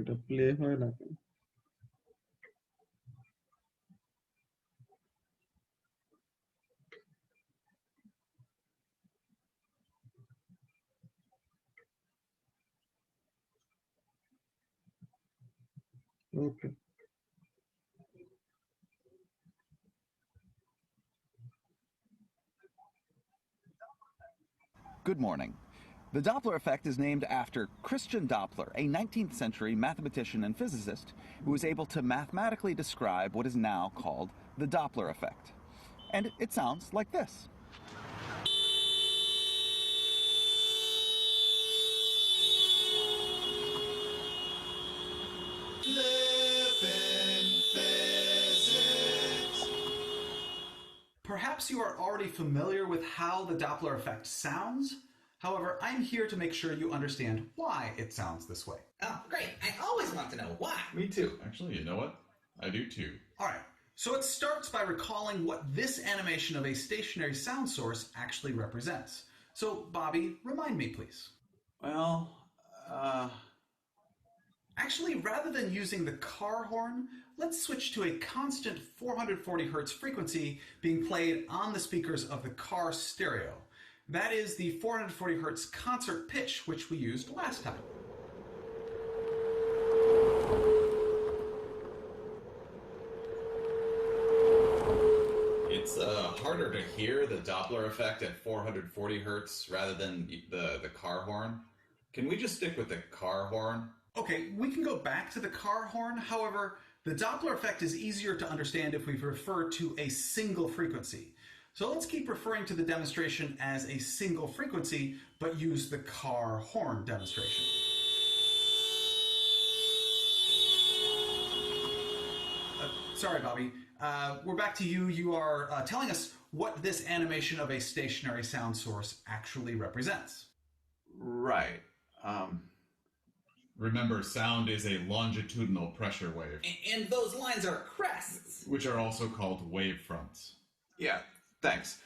এটা প্লে হয় না কেন? ওকে, Good morning. The Doppler effect is named after Christian Doppler, a 19th century mathematician and physicist who was able to mathematically describe what is now called the Doppler effect. And it sounds like this. Perhaps you are already familiar with how the Doppler effect sounds. However, I'm here to make sure you understand why it sounds this way. Oh, great. I always want to know why. Me too. Actually, you know what? I do too. All right, so it starts by recalling what this animation of a stationary sound source actually represents. So, Bobby, remind me, please. Well, Actually, rather than using the car horn, let's switch to a constant 440 hertz frequency being played on the speakers of the car stereo. That is the 440 hertz concert pitch which we used last time. it's harder to hear the Doppler effect at 440 hertz rather than the car horn. Can we just stick with the car horn? Okay, we can go back to the car horn. However, the Doppler effect is easier to understand if we refer to a single frequency. So let's keep referring to the demonstration as a single frequency, but use the car horn demonstration. Sorry, Bobby. We're back to you. You are telling us what this animation of a stationary sound source actually represents. Right. Remember, sound is a longitudinal pressure wave, And those lines are crests. which are also called wave fronts. Yeah, thanks.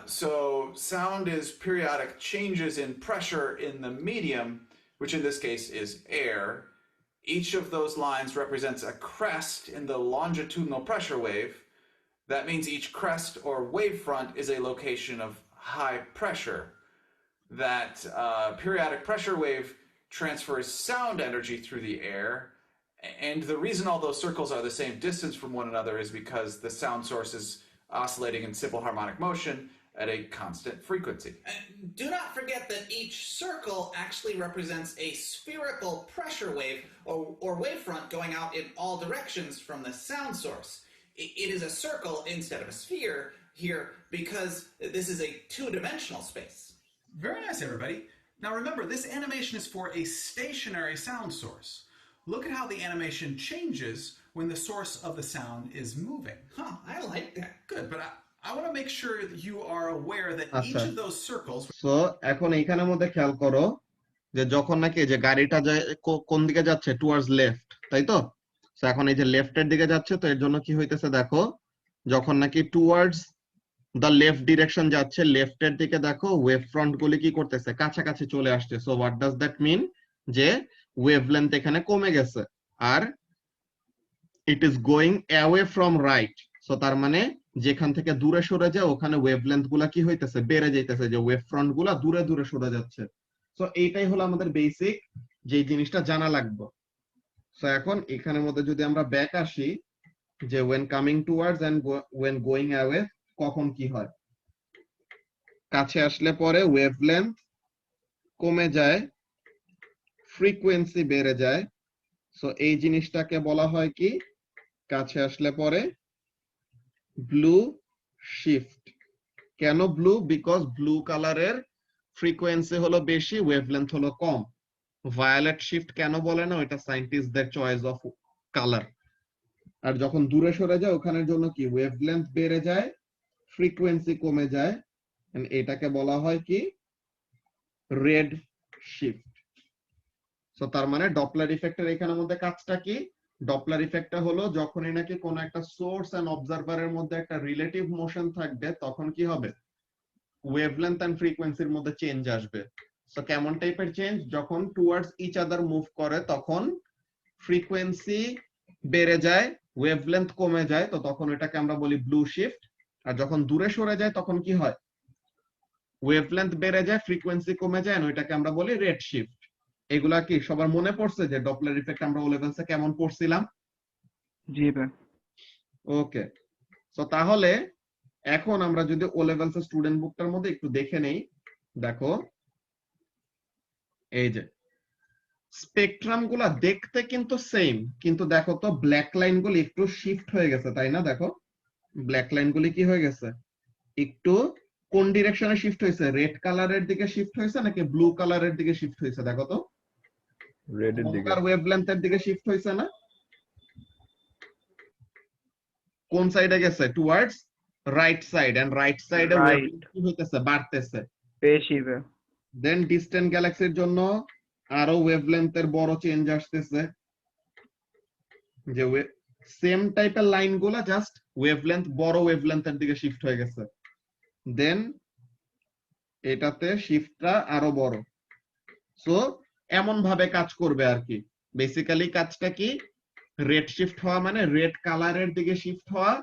So sound is periodic changes in pressure in the medium, which in this case is air. Each of those lines represents a crest in the longitudinal pressure wave. That means each crest or wavefront is a location of high pressure. That periodic pressure wave transfers sound energy through the air. And the reason all those circles are the same distance from one another is because the sound source is oscillating in simple harmonic motion at a constant frequency. Do not forget that each circle actually represents a spherical pressure wave or wavefront going out in all directions from the sound source. It is a circle instead of a sphere here because this is a two-dimensional space. Very nice, everybody. Now remember, this animation is for a stationary sound source. Look at how the animation changes when the source of the sound is moving. Huh, I like that. Good, but I want to make sure that you are aware that each আচ্ছা, of those circles... so এখন এইখানের মধ্যে খেয়াল করো যে যখন নাকি এই যে গাড়িটা যায় কোন দিকে যাচ্ছে, টুয়ার্ডস লেফট, তাই তো? সো এখন এই যে লেফটের দিকে যাচ্ছে, তো এর জন্য কি হইতেছে দেখো, যখন নাকি টুয়ার্ডস দ্য লেফট ডিরেকশন যাচ্ছে, লেফটের দিকে দেখো ওয়েভ ফ্রন্ট গুলি কি করতেছে, কাছাকাছি চলে আসছে। So what does that mean? যে ওয়েভলেন্থ এখানে কমে গেছে, আর it is going away from right. So তার মানে যেখান থেকে দূরে সরে যায় ওখানে ওয়েভলেন্থ গুলা কি হইতেছে, বেড়ে যাইতেছে, যে ওয়েভ ফ্রন্ট গুলা দূরে দূরে সরে যাচ্ছে। সো এইটাই হলো আমাদের বেসিক যে জিনিসটা জানা লাগবে। সো এখন এখানের মধ্যে যদি আমরা ব্যাক আসি যে when coming towards and when going away কখন কি হয়, কাছে আসলে পরে ওয়েভলেন্থ কমে যায়, ফ্রিকোয়েন্সি বেড়ে যায়। সো এই জিনিসটাকে বলা হয় কি, কাছে আসলে পরে ব্লু শিফট। কেন ব্লু? বিকজ ব্লু কালারের ফ্রিকোয়েন্সি হলো বেশি, ওয়েভলেন্থ হলো কম। ভায়োলেট শিফট কেন বলে না, ওইটা সায়েন্টিস্টদের চয়েস অফ কালার। আর যখন দূরে সরে যায় ওখানের জন্য কি, ওয়েভলেন্থ বেড়ে যায়, ফ্রিকোয়েন্সি কমে যায়, এটাকে বলা হয় কি, রেড শিফট। সো তার মানে ডপলার ইফেক্টের এখানের মধ্যে কাজটা কি, ডপলার ইফেক্টটা হলো যখনই নাকি কোনো একটা সোর্স এন্ড অবজারভারের মধ্যে একটা রিলেটিভ মোশন থাকবে তখন কি হবে, ওয়েভলেন্থ এন্ড ফ্রিকোয়েন্সির মধ্যে চেঞ্জ আসবে। সো কেমন টাইপের চেঞ্জ, যখন টুয়ার্ডস ইচ আদার মুভ করে তখন ফ্রিকোয়েন্সি বেড়ে যায়, ওয়েভলেন্থ কমে যায়, তো তখন এটাকে আমরা বলি ব্লু শিফট। আর যখন দূরে সরে যায় তখন কি হয়, ওয়েভলেন্থ বেড়ে যায়, ফ্রিকোয়েন্সি কমে যায়, ওইটাকে আমরা বলি রেড শিফট। এগুলা কি সবার মনে পড়ছে যে ডপলার ইফেক্ট আমরা ও লেভেলসে কেমন পড়ছিলাম? জি ভাই। ওকে, সো তাহলে এখন আমরা যদি ও লেভেলস স্টুডেন্ট বুকটার মধ্যে একটু দেখে নেই, দেখো এই যে স্পেকট্রাম গুলা দেখতে কিন্তু সেম, কিন্তু দেখো তো ব্ল্যাক লাইন গুলি একটু শিফট হয়ে গেছে, তাই না? দেখো ব্ল্যাক লাইন গুলি কি হয়ে গেছে, একটু কোন ডিরেকশনে শিফট হয়েছে, রেড কালারের দিকে শিফট হয়েছে নাকি ব্লু কালারের দিকে শিফট হয়েছে? দেখো তো রেড এর দিকে। ওয়েভলেন্থের দিকে শিফট হয়েছে না? কোন সাইডে গেছে, towards right side, and right সাইডে ওয়েভলেন্থ কি হইতেছে, বাড়তেছে বেশি ভাই। দেন ডিস্টেন্ট গ্যালাক্সির জন্য আরো ওয়েভলেন্থের বড় চেঞ্জ আসতেছে, যে সেম টাইপের লাইন গুলা জাস্ট ওয়েভলেন্থ বড় ওয়েভলেন্থের দিকে শিফট হয়ে গেছে, দেন এটাতে শিফটটা আরো বড়। সো এমন ভাবে কাজ করবে আর কি। বেসিক্যালি কাজটা কি, রেড শিফট হওয়া মানে রেড কালারের দিকে শিফট হওয়া,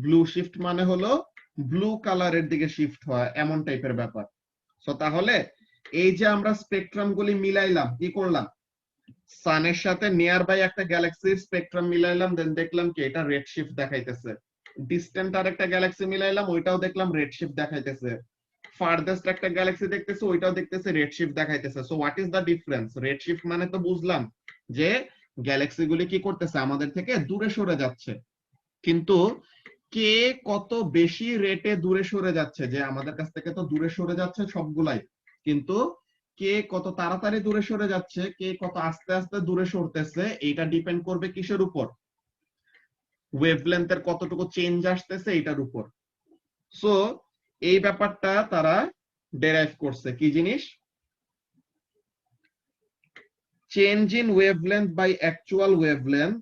ব্লু শিফট মানে হলো ব্লু কালারের দিকে শিফট হওয়া, এমন টাইপের ব্যাপার। সো তাহলে এই যে আমরা স্পেকট্রাম গুলি মিলাইলাম, কি করলাম, সানের সাথে নিয়ার বাই একটা গ্যালাক্সির স্পেকট্রাম মিলাইলাম, দেন দেখলাম কি এটা রেড শিফট দেখাইতেছে। ডিস্টেন্ট আর একটা গ্যালাক্সি মিলাইলাম, ওইটাও দেখলাম রেড শিফট দেখাইতেছে। ফারদেস্ট একটা গ্যালাক্সি দেখতেছে, ওইটাও দেখতেছে রেড শিফট দেখাইতেছে। So what is the difference? Red shift মানে তো বুঝলাম যে গ্যালাক্সি গুলি কি করতেছে, আমাদের থেকে দূরে সরে যাচ্ছে। কিন্তু কে কত বেশি রেটে দূরে সরে যাচ্ছে, যে আমাদের কাছ থেকে তো দূরে সরে যাচ্ছে সবগুলাই, কিন্তু কে কত তাড়াতাড়ি দূরে সরে যাচ্ছে, কে কত আস্তে আস্তে দূরে সরতেছে, এটা ডিপেন্ড করবে কিসের উপর, ওয়েভলেন্থের কতটুকু চেঞ্জ আসতেছে এটার উপর। সো এই ব্যাপারটা তারা ডেরাইভ করছে, কি জিনিস, change in wavelength by actual wavelength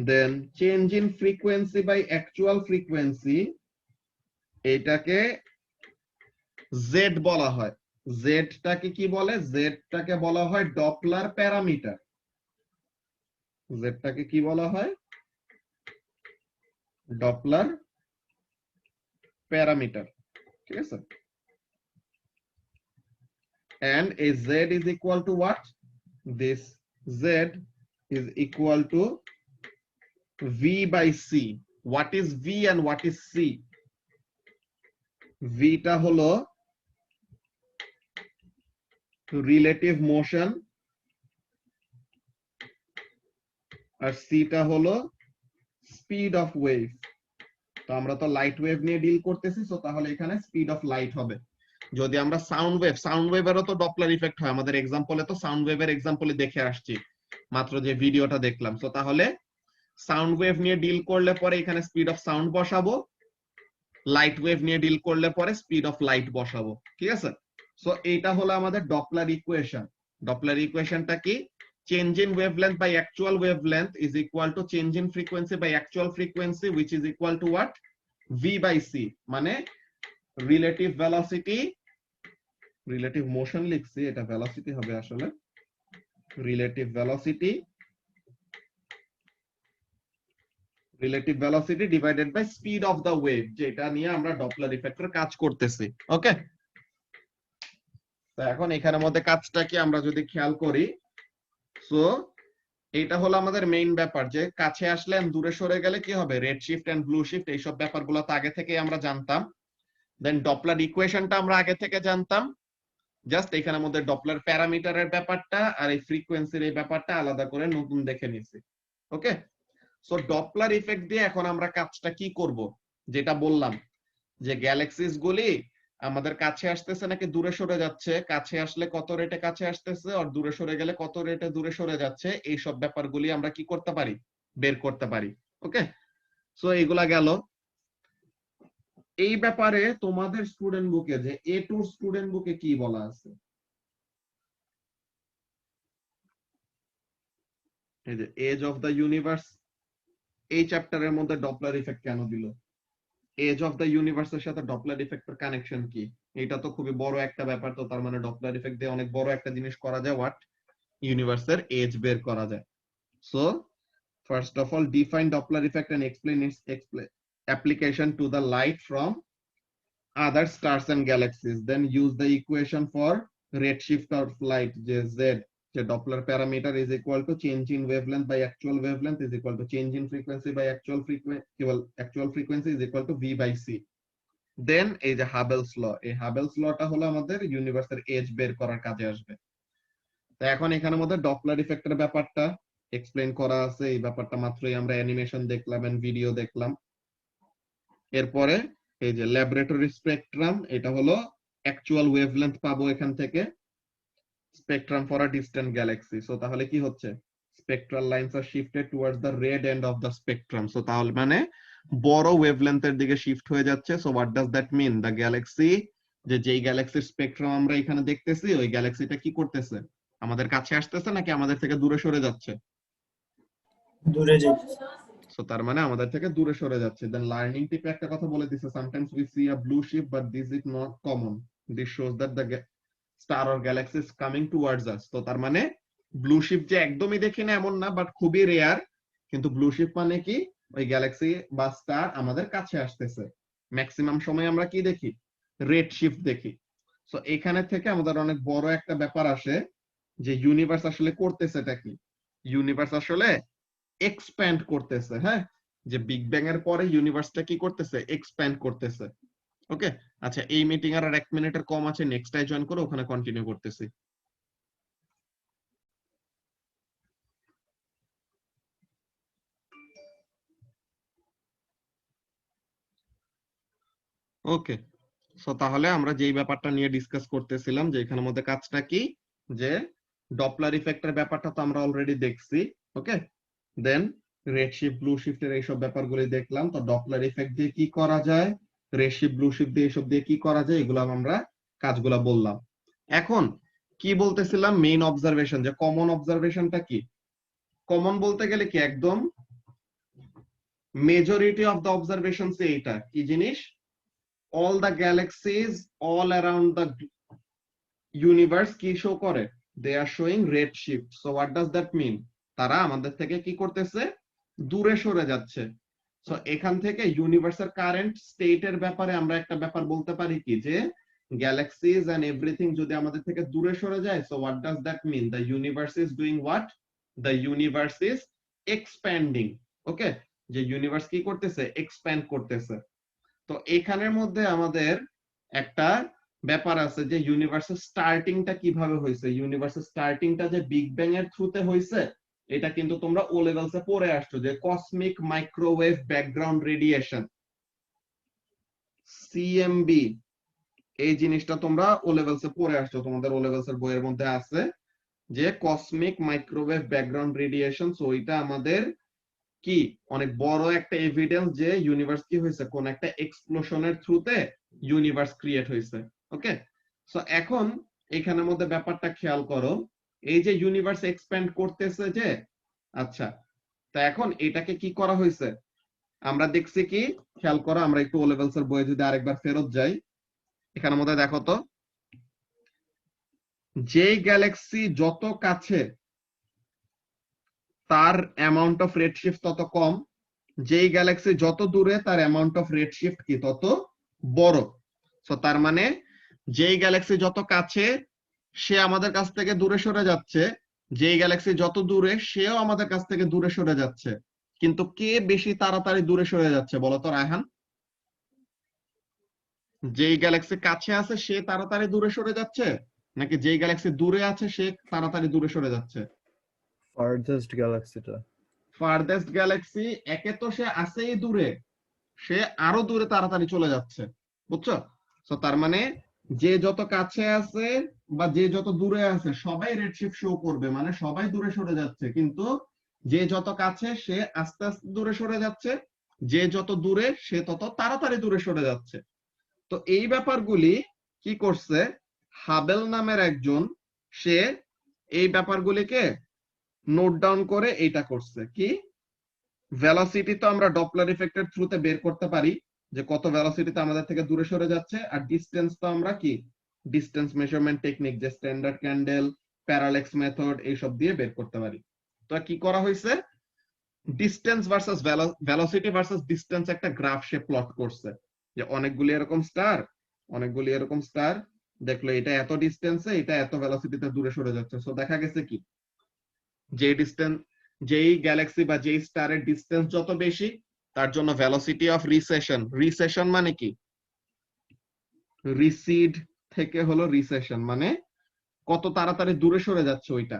then change in frequency by actual frequency, এটাকে জেড বলা হয়। জেডটাকে কি বলে, জেডটাকে বলা হয় ডপলার প্যারামিটার। জেডটাকে কি বলা হয়, ডপলার প্যারামিটার, ঠিক আছে। and a z is equal to what, this z is equal to v by c. What is v and what is c? v টা হলো relative motion আর c টা হলো speed of wave। তো আমরা তো light wave নিয়ে deal করতেছি, so তাহলে এখানে স্পিড অফ লাইট হবে। যদি আমরা সাউন্ড ওয়েভেরও তো ডপলার ইফেক্ট হয়, আমাদের এক্সাম্পলে তো সাউন্ড ওয়েভের এক্সাম্পলে দেখে আসছি মাত্র যে ভিডিওটা দেখলাম। সো তাহলে সাউন্ড ওয়েভ নিয়ে ডিল করলে পরে এখানে স্পিড অফ সাউন্ড বসাবো, লাইট ওয়েভ নিয়ে ডিল করলে পরে স্পিড অফ লাইট বসাবো, ঠিক আছে। সো এইটা হলো আমাদের ডপলার ইকুয়েশন। ডপলার ইকুয়েশনটা কি, change in wavelength by actual wavelength is equal to change in frequency by actual frequency which is equal to what, v by c, মানে রিলেটিভ ভেলোসিটি, রিলেটিভ মোশন লিখছি, এটা velocity হবে আসলে, relative velocity divided by speed of the wave, যেটা নিয়ে আমরা Doppler ইফেক্টের কাজ করতেছি। ওকে, তো এখন এখানের মধ্যে কাজটা কি আমরা যদি খেয়াল করি, সো এটা হলো আমাদের মেইন ব্যাপার, যে কাছে আসলে দূরে সরে গেলে কি হবে, red shift and blue shift, এইসব ব্যাপারগুলো তো আগে থেকে আমরা জানতাম। দেন ডপলার ইকুয়েশনটা আমরা আগে থেকে জানতাম, জাস্ট এখানের মধ্যে ডপলার প্যারামিটারের ব্যাপারটা আর এই ফ্রিকোয়েন্সির এই ব্যাপারটা আলাদা করে নতুন দেখে নিছি। ওকে, সো ডপলার ইফেক্ট দিয়ে এখন আমরা কাজটা কি করব, যেটা বললাম যে গ্যালাক্সিস গুলি আমাদের কাছে আসতেছে নাকি দূরে সরে যাচ্ছে, কাছে আসলে কত রেটে কাছে আসতেছে আর দূরে সরে গেলে কত রেটে দূরে সরে যাচ্ছে, এই সব ব্যাপারগুলি আমরা কি করতে পারি, বের করতে পারি। ওকে, সো এইগুলা গেল। এই ব্যাপারে তোমাদের স্টুডেন্ট বুকে, যে A2 স্টুডেন্ট বুকে কি বলা আছে, এই যে এজ অফ দ্য ইউনিভার্স, এই চ্যাপ্টারের মধ্যে ডপলার ইফেক্ট কেন দিল, এজ অফ দ্য ইউনিভার্সের সাথে ডপলার ইফেক্টের কানেকশন কি, এটা তো খুবই বড় একটা ব্যাপার। তো তার মানে ডপলার ইফেক্ট দিয়ে অনেক বড় একটা জিনিস করা যায়, হোয়াট, ইউনিভার্সের এজ বের করা যায়। So first of all define Doppler effect and explain its application to the light from other stars and galaxies, then use the equation for redshift of light, যে z, যে Doppler parameter is equal to change in wavelength by actual wavelength is equal to change in frequency by actual frequency is equal to v by c. দেন এই যে Hubble's ল, এই Hubble's লটা হলো আমাদের ইউনিভার্সের age বের করার কাজে আসবে। তো এখন এখানের মধ্যে ডপলার ইফেক্টের ব্যাপারটা এক্সপ্লেইন করা আছে, এই ব্যাপারটা মাত্রই আমরা অ্যানিমেশন দেখলাম এন্ড ভিডিও দেখলাম। এরপরে এই যে ল্যাবরেটরি স্পেকট্রাম, এটা হলো অ্যাকচুয়াল ওয়েভলেন্থ পাবো এখান থেকে, spectrum for a distant galaxy. So তাহলে কি হচ্ছে, spectral lines are shifted towards the red end of the spectrum. So তাহলে মানে বড় ওয়েভলেন্থের দিকে শিফট হয়ে যাচ্ছে। So what does that mean, the galaxy, যে যেই গ্যালাক্সির স্পেকট্রাম আমরা এখানে দেখতেছি, ওই গ্যালাক্সিটা কি করতেছে, আমাদের কাছে আসতেছে নাকি আমাদের থেকে দূরে সরে যাচ্ছে, দূরে যাচ্ছে। সো তার মানে আমাদের থেকে দূরে সরে যাচ্ছে। দেন লার্নিং টিপে একটা কথা বলে দিছে, sometimes we see a blue shift but this is not common, this shows that the star or galaxy is coming towards us. তো তার মানে ব্লু শিফট যে একদমই দেখি না এমন না, বাট খুবই রেয়ার, কিন্তু ব্লু শিফট মানে কি, ওই গ্যালাক্সি বা স্টার আমাদের কাছে আসতেছে। ম্যাক্সিমাম সময় আমরা কি দেখি, রেড শিফট দেখি। সো এখানে থেকে আমাদের অনেক বড় একটা ব্যাপার আসে, যে ইউনিভার্স আসলে করতেছেটা কি, ইউনিভার্স আসলে এক্সপ্যান্ড করতেছে। হ্যাঁ, যে বিগ ব্যাং এর পরে ইউনিভার্সটা কি করতেছে, এক্সপ্যান্ড করতেছে। ওকে, আচ্ছা এই মিটিং আর 1 মিনিটের কম আছে, নেক্সটটাই জয়েন করে ওখানে কন্টিনিউ করতেছি। ওকে, সো তাহলে আমরা যেই ব্যাপারটা নিয়ে ডিসকাস করতেছিলাম, যে এখানের মধ্যে কাজটা কি, যে ডপলার ইফেক্টের ব্যাপারটা তো আমরা অলরেডি দেখছি। ওকে, দেন রেড শিফট ব্লু শিফটের এইসব ব্যাপারগুলি দেখলাম। তো ডপলার ইফেক্ট দিয়ে কি করা যায়, রেড শিফট ব্লু শিফট দিয়ে এইসব দিয়ে কি করা যায়, এগুলো আমরা কাজগুলা বললাম। এখন কি বলতেছিলাম, মেইন অবজারভেশন, যে কমন অবজারভেশনটা কি, কমন বলতে গেলে কি একদম মেজরিটি অফ দ্য অবজারভেশন এইটা কি জিনিস, all the galaxies all around the universe কি শো করে, they are showing red shift. So what does that mean, তারা আমাদের থেকে কি করতেছে, দূরে সরে যাচ্ছে। সো এখান থেকে ইউনিভার্সের কারেন্ট স্টেটের ব্যাপারে আমরা একটা ব্যাপার বলতে পারি কি, যে গ্যালাক্সিজ এন্ড এভরিথিং যদি আমাদের থেকে দূরে সরে যায়, so what does that mean, the universe is doing what, the universe is expanding. Okay, যে ইউনিভার্স কি করতেছে, এক্সপ্যান্ড করতেছে। তো এখানের মধ্যে আমাদের একটা ব্যাপার আছে, যে ইউনিভার্সের স্টার্টিংটা কিভাবে হয়েছে, ইউনিভার্সের স্টার্টিংটা যে বিগ ব্যাং এর থ্রুতে হয়েছে, এটা কিন্তু তোমরা ও লেভেলসে পড়ে আসছো, যে cosmic microwave background radiation, CMB, এই জিনিসটা তোমরা ও লেভেলসে পড়ে আসছো, তোমাদের ও লেভেলসের বইয়ের মধ্যে আছে, যে cosmic microwave background radiation. So এটা আমাদের কি অনেক বড় একটা এভিডেন্স, যে ইউনিভার্স কি হয়েছে, কোন একটা এক্সপ্লোশনের থ্রুতে ইউনিভার্স ক্রিয়েট হয়েছে। ওকে, সো এখন এখানের মধ্যে ব্যাপারটা খেয়াল করো, এই যে ইউনিভার্স এক্সপ্যান্ড করতেছে যে, আচ্ছা তা এখন এটাকে কি করা হয়েছে, আমরা দেখছি কি, খেয়াল করো, আমরা একটু ও লেভেলসের বইয়ে যদি আরেকবার ফেরত যাই, এখানের মধ্যে দেখো তো, যে গ্যালাক্সি যত কাছে তার অ্যামাউন্ট অফ রেড শিফট তত কম, যেই গ্যালাক্সি যত দূরে তার অ্যামাউন্ট অফ রেড শিফট কি তত বড়। সো তার মানে যেই গ্যালাক্সি যত কাছে সে আমাদের কাছ থেকে দূরে সরে যাচ্ছে, যেই গ্যালাক্সি যত দূরে সেও আমাদের কাছ থেকে দূরে সরে যাচ্ছে, কিন্তু কে বেশি তাড়াতাড়ি দূরে সরে যাচ্ছে বলো তো রায়হান? যেই গ্যালাক্সি কাছে আছে সে তাড়াতাড়ি দূরে সরে যাচ্ছে, নাকি যেই গ্যালাক্সি দূরে আছে সে তাড়াতাড়ি দূরে সরে যাচ্ছে? ফার্থেস্ট গ্যালাক্সিটা। ফারদেস্ট গ্যালাক্সি, একে তো সে আছেই দূরে, সে আরো দূরে তাড়াতাড়ি চলে যাচ্ছে, বুঝছো? তো তার মানে যে যত কাছে আছে বা যে যত দূরে আছে সবাই রেডশিফট শো করবে, মানে সবাই দূরে সরে যাচ্ছে, কিন্তু যে যত কাছে সে আস্তে আস্তে দূরে সরে যাচ্ছে, যে যত দূরে সে তত তাড়াতাড়ি দূরে সরে যাচ্ছে। তো এই ব্যাপারগুলি কি করছে হাবেল নামের একজন, সে এই ব্যাপারগুলিকে নোট ডাউন করে এইটা করছে কি, ভেলোসিটি তো আমরা ডপলার ইফেক্টের থ্রুতে বের করতে পারি যে কত ভেলোসিটিতে আমাদের থেকে দূরে সরে যাচ্ছে, আর ডিসটেন্স তো আমরা কি ডিসটেন্স মেজারমেন্ট টেকনিক যে স্ট্যান্ডার্ড ক্যান্ডেল, প্যারালেক্স মেথড এইসব দিয়ে বের করতে পারি। তো কি করা হয়েছে, distance versus velocity versus distance একটা গ্রাফ সে প্লট করছে, যে অনেকগুলি এরকম স্টার দেখলো এটা এত ডিসটেন্সে, এটা এত ভেলোসিটিতে দূরে সরে যাচ্ছে। সো দেখা গেছে কি যেই গ্যালাক্সি বা যেই স্টারের ডিসটেন্স যত বেশি তার জন্য ভেলোসিটি অফ রিসেশন মানে কি, রিসিড থেকে হলো রিসেশন, মানে কত তাড়াতাড়ি দূরে সরে যাচ্ছে ওইটা।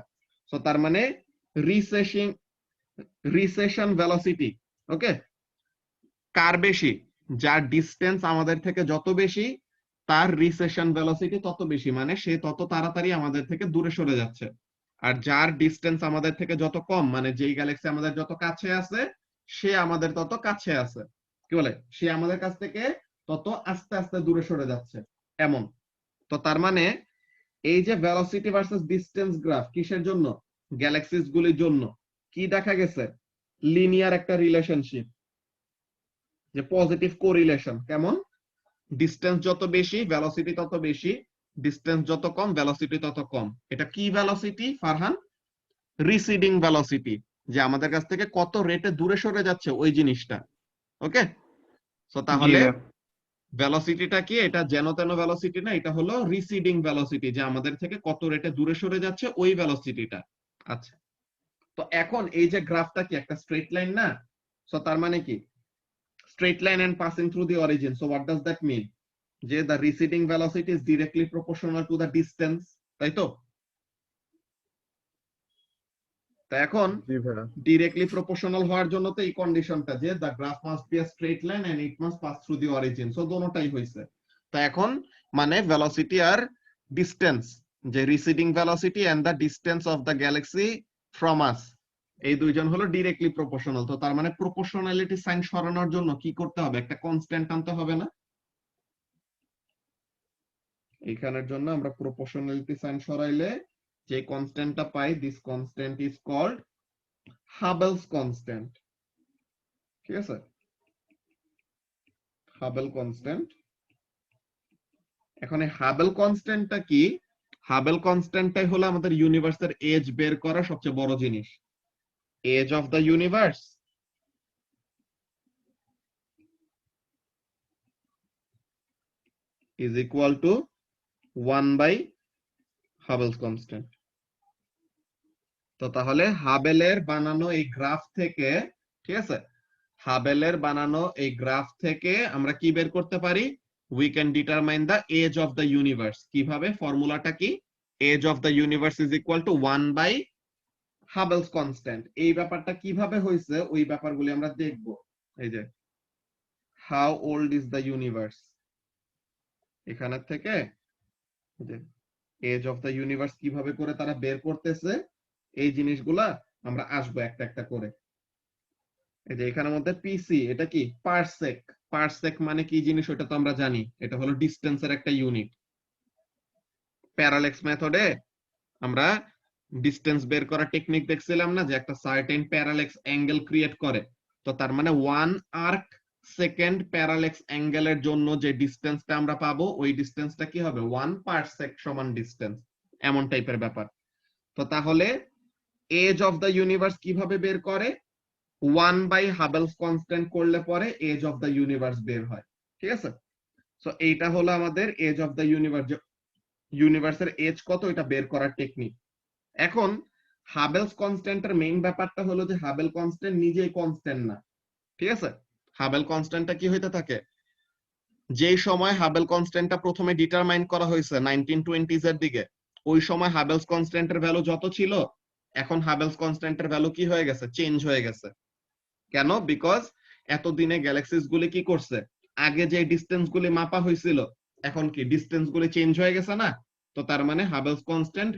সো তার মানে রিসেশন ভেলোসিটি, ওকে, কার বেশি, যার ডিসটেন্স আমাদের থেকে যত বেশি তার রিসেশন ভেলোসিটি তত বেশি, মানে সে তত তাড়াতাড়ি আমাদের থেকে দূরে সরে যাচ্ছে। আর যার ডিসটেন্স আমাদের থেকে যত কম, মানে যেই গ্যালাক্সি আমাদের যত কাছে আছে সে আমাদের তত কাছে আছে, কি বলে, সে আমাদের কাছ থেকে তত আস্তে আস্তে দূরে সরে যাচ্ছে, এমন। তো তার মানে এই যে ভেলোসিটি ভার্সেস ডিসটেন্স গ্রাফ কিসের জন্য, গ্যালাক্সিস গুলির জন্য, কি দেখা গেছে, লিনিয়ার একটা রিলেশনশিপ, যে পজিটিভ কোরিলেশন। কেমন, ডিসটেন্স যত বেশি ভেলোসিটি তত বেশি, ডিসটেন্স যত কম ভেলোসিটি তত কম। এটা কি ভেলোসিটি ফারহান? রিসিডিং ভেলোসিটি, যে আমাদের কাছ থেকে কত রেটে দূরে সরে যাচ্ছে ওই জিনিসটা, ওকে। সো তাহলে ভেলোসিটিটা কি, এটা যেন তেন ভেলোসিটি না, এটা হলো রিসিডিং ভেলোসিটি, যে আমাদের থেকে কত রেটে দূরে সরে যাচ্ছে ওই ভেলোসিটিটা। আচ্ছা, তো এখন এই যে গ্রাফটা কি একটা স্ট্রেট লাইন না, সো তার মানে কি straight line and passing through the origin. So what does that mean? যে the receding velocity is directly proportional to the distance, তাই তো? তা এখন directly proportional হওয়ার জন্য তো এই কন্ডিশনটা যে the graph must be a straight line and it must pass through the origin. So দোনোটাই হইছে। তা এখন মানে velocity আর distance, যে receding velocity and the distance of the galaxy from us, এই দুইজন হলো ডিরেক্টলি প্রপোর্শনাল। তো তার মানে প্রপোর্শনালিটি সাইন সরানোর জন্য কি করতে হবে, একটা কনস্ট্যান্ট আনতে হবে না? এইখানের জন্য আমরা প্রপোর্শনালিটি সাইন সরাইলে যে কনস্ট্যান্টটা পাই, this constant is called Hubble's constant, ঠিক আছে, হাবেল কনস্ট্যান্ট। এখন এই হাবেল কনস্ট্যান্টটা কি, হাবেল কনস্ট্যান্টটাই হলো আমাদের ইউনিভার্সের এজ বের করা সবচেয়ে বড় জিনিস। Age of the universe is equal to 1 by Hubble's constant. তো তাহলে হাবেলের বানানো এই গ্রাফ থেকে, ঠিক আছে, হাবেলের বানানো এই গ্রাফ থেকে আমরা কি বের করতে পারি, we can determine the age of the universe। কিভাবে, ফর্মুলাটা কি, age of the universe is equal to 1 by Hubble's constant. এই ব্যাপারটা কিভাবে হয়েছে ওই ব্যাপারগুলি আমরা দেখব। এই যে how old is the universe, এখানে থেকে যে এজ অফ দ্য ইউনিভার্স কিভাবে করে তারা বের করতেছে এই জিনিসগুলা আমরা আসবো একটা একটা করে। এই যে এখানের মধ্যে পিসি, এটা কি পারসেক, পারসেক মানে কি জিনিস ওটা তো আমরা জানি, এটা হলো ডিসটেন্সের একটা ইউনিট। প্যারালেক্স মেথডে আমরা ডিসটেন্স বের করা টেকনিক দেখছিলাম না, যে একটা সার্টেন প্যারালেক্স অ্যাঙ্গেল ক্রিয়েট করে, তো তার মানে 1 আর্ক সেকেন্ড প্যারালেক্স অ্যাঙ্গেলের জন্য যে ডিসটেন্সটা আমরা পাবো ওই ডিসটেন্সটা কি হবে, 1 পারসেক সমান ডিসটেন্স, এমন টাইপের ব্যাপার। তো তাহলে এজ অফ দ্য ইউনিভার্স কিভাবে বের করে, 1 বাই হাবেলস কনস্ট্যান্ট করলে পরে এজ অফ দ্য ইউনিভার্স বের হয়, ঠিক আছে। সো এইটা হলো আমাদের এজ অফ দ্য ইউনিভার্স। ইউনিভার্সের এজ কত এটা বের করার টেকনিক। এখন হাবেলস কনস্ট্যান্টের মেইন ব্যাপারটা হলো যে হাবেল কনস্ট্যান্ট নিজেই কনস্ট্যান্ট না, ঠিক আছে? হাবেল কনস্ট্যান্টটা কি হইতে থাকে, যেই সময় হাবেল কনস্ট্যান্টটা প্রথমে ডিটারমাইন করা হয়েছে 1920s এর দিকে, ওই সময় হাবেলস কনস্ট্যান্টের ভ্যালু যত ছিল, এখন হাবেলস কনস্ট্যান্টের ভ্যালু কি হয়ে গেছে, চেঞ্জ হয়ে গেছে। কেন? বিকজ এতদিনে গ্যালাক্সিস গুলি কি করছে, আগে যে ডিস্টেন্স গুলি মাপা হয়েছিল এখন কি ডিস্টেন্স গুলি চেঞ্জ হয়ে গেছে না? তো তার মানে হাবেলস কনস্ট্যান্ট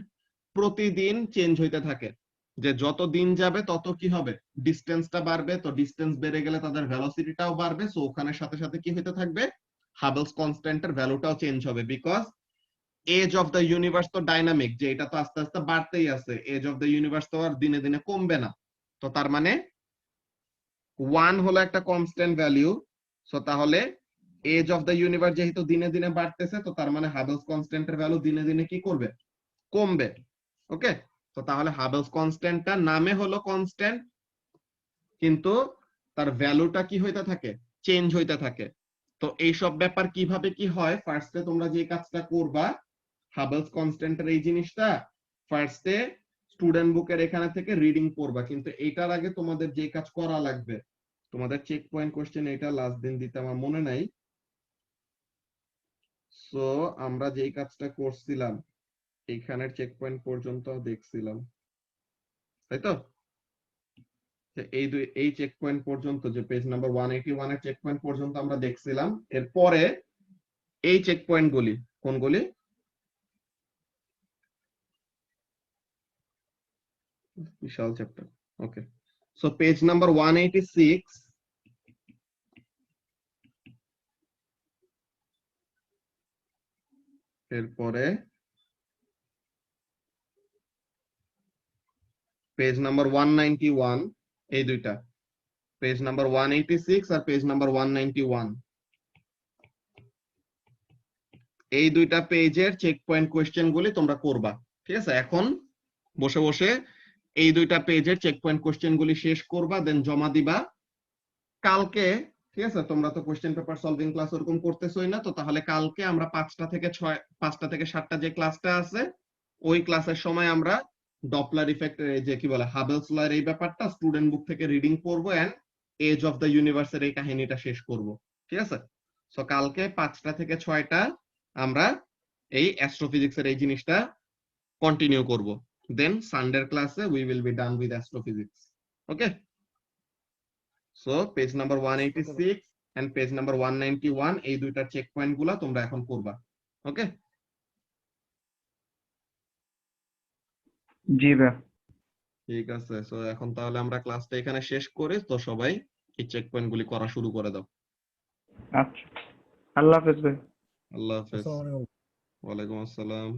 প্রতিদিন চেঞ্জ হইতে থাকে, যে যত দিন যাবে তত কি হবে, ডিস্টেন্সটা বাড়বে, তো ডিস্টেন্স বেড়ে গেলে তাদের ভেলোসিটিটাও বাড়বে, সো ওখানে সাথে সাথে কি হইতে থাকবে, হাবেলস কনস্ট্যান্টের ভ্যালুটাও চেঞ্জ হবে। Because age of the universe তো ডাইনামিক, যে এটা তো আস্তে আস্তে বাড়তেই আছে, এজ অফ দ্য ইউনিভার্স তো আর দিনে দিনে কমবে না। তো তার মানে 1 হলো একটা কনস্ট্যান্ট ভ্যালু, সো তাহলে এজ অফ দ্য ইউনিভার্স যেহেতু দিনে দিনে বাড়তেছে, তো তার মানে হাবেলস কনস্ট্যান্টের ভ্যালু দিনে দিনে কি করবে, কমবে। ওকে, তো তাহলে হাবেলস কনস্ট্যান্টটা নামে হলো কনস্ট্যান্ট, কিন্তু তার ভ্যালুটা কি হইতে থাকে, চেঞ্জ হইতে থাকে। তো এই সব ব্যাপার কিভাবে কি হয়, ফার্স্টে তোমরা যে কাজটা করবা, হাবেলস কনস্ট্যান্টের এই জিনিসটা ফার্স্টে স্টুডেন্ট বুকের এখানে থেকে রিডিং পড়বা, কিন্তু এইটার আগে তোমাদের যে কাজ করা লাগবে, তোমাদের চেক পয়েন্ট কোশ্চেন এটা লাস্ট দিন দিতে আমার মনে নাই, সো আমরা যেই কাজটা করছিলাম এইখানের চেক পয়েন্ট পর্যন্ত দেখছিলাম, তাই তো? এই চেক পয়েন্ট পর্যন্ত, যে পেজ নাম্বার 181 এর চেক পয়েন্ট পর্যন্ত আমরা দেখছিলাম। এরপরে এই চেক পয়েন্ট গুলি কোনগুলি, বিশাল চ্যাপ্টার। ওকে, সো পেজ নাম্বার 186, এরপরে পেজ নাম্বার 191, এই দুইটা, পেজ নাম্বার 186 আর পেজ নাম্বার 191, এই দুইটা পেজের চেক পয়েন্ট কোশ্চেন গুলি তোমরা করবা, ঠিক আছে? এখন বসে বসে এই দুইটা পেজের চেক পয়েন্ট কোশ্চেন গুলি শেষ করবা, দেন জমা দিবা কালকে, ঠিক আছে? তোমরা তো কোশ্চেন পেপার সলভিং ক্লাস ওরকম করতেছই না, তো তাহলে কালকে আমরা 5টা থেকে 7টা যে ক্লাসটা আছে, ওই ক্লাসের সময় আমরা ডপলার ইফেক্ট, যে কি বলে হাবেলস ল এর এই ব্যাপারটা স্টুডেন্ট বুক থেকে রিডিং পড়বো, এন্ড এজ অফ দ্য ইউনিভার্সের এই কাহিনীটা শেষ করব, ঠিক আছে? সো কালকে 5টা থেকে 6টা আমরা এই অ্যাস্ট্রোফিজিক্সের এই জিনিসটা কন্টিনিউ করব, দেন সানডের ক্লাসে we will be done with astrophysics. Okay, so page number 186 and page number 191 এই দুইটার চেক পয়েন্ট গুলা তোমরা এখন করবা। ওকে, জি ভাই। ঠিক আছে। সো এখন তাহলে আমরা ক্লাসটা এখানে শেষ করি, তো সবাই এই চেক পয়েন্ট গুলি করা শুরু করে দাও। আচ্ছা, আল্লাহ হাফেজ ভাই। আল্লাহ হাফেজ। ওয়ালাইকুম আসসালাম।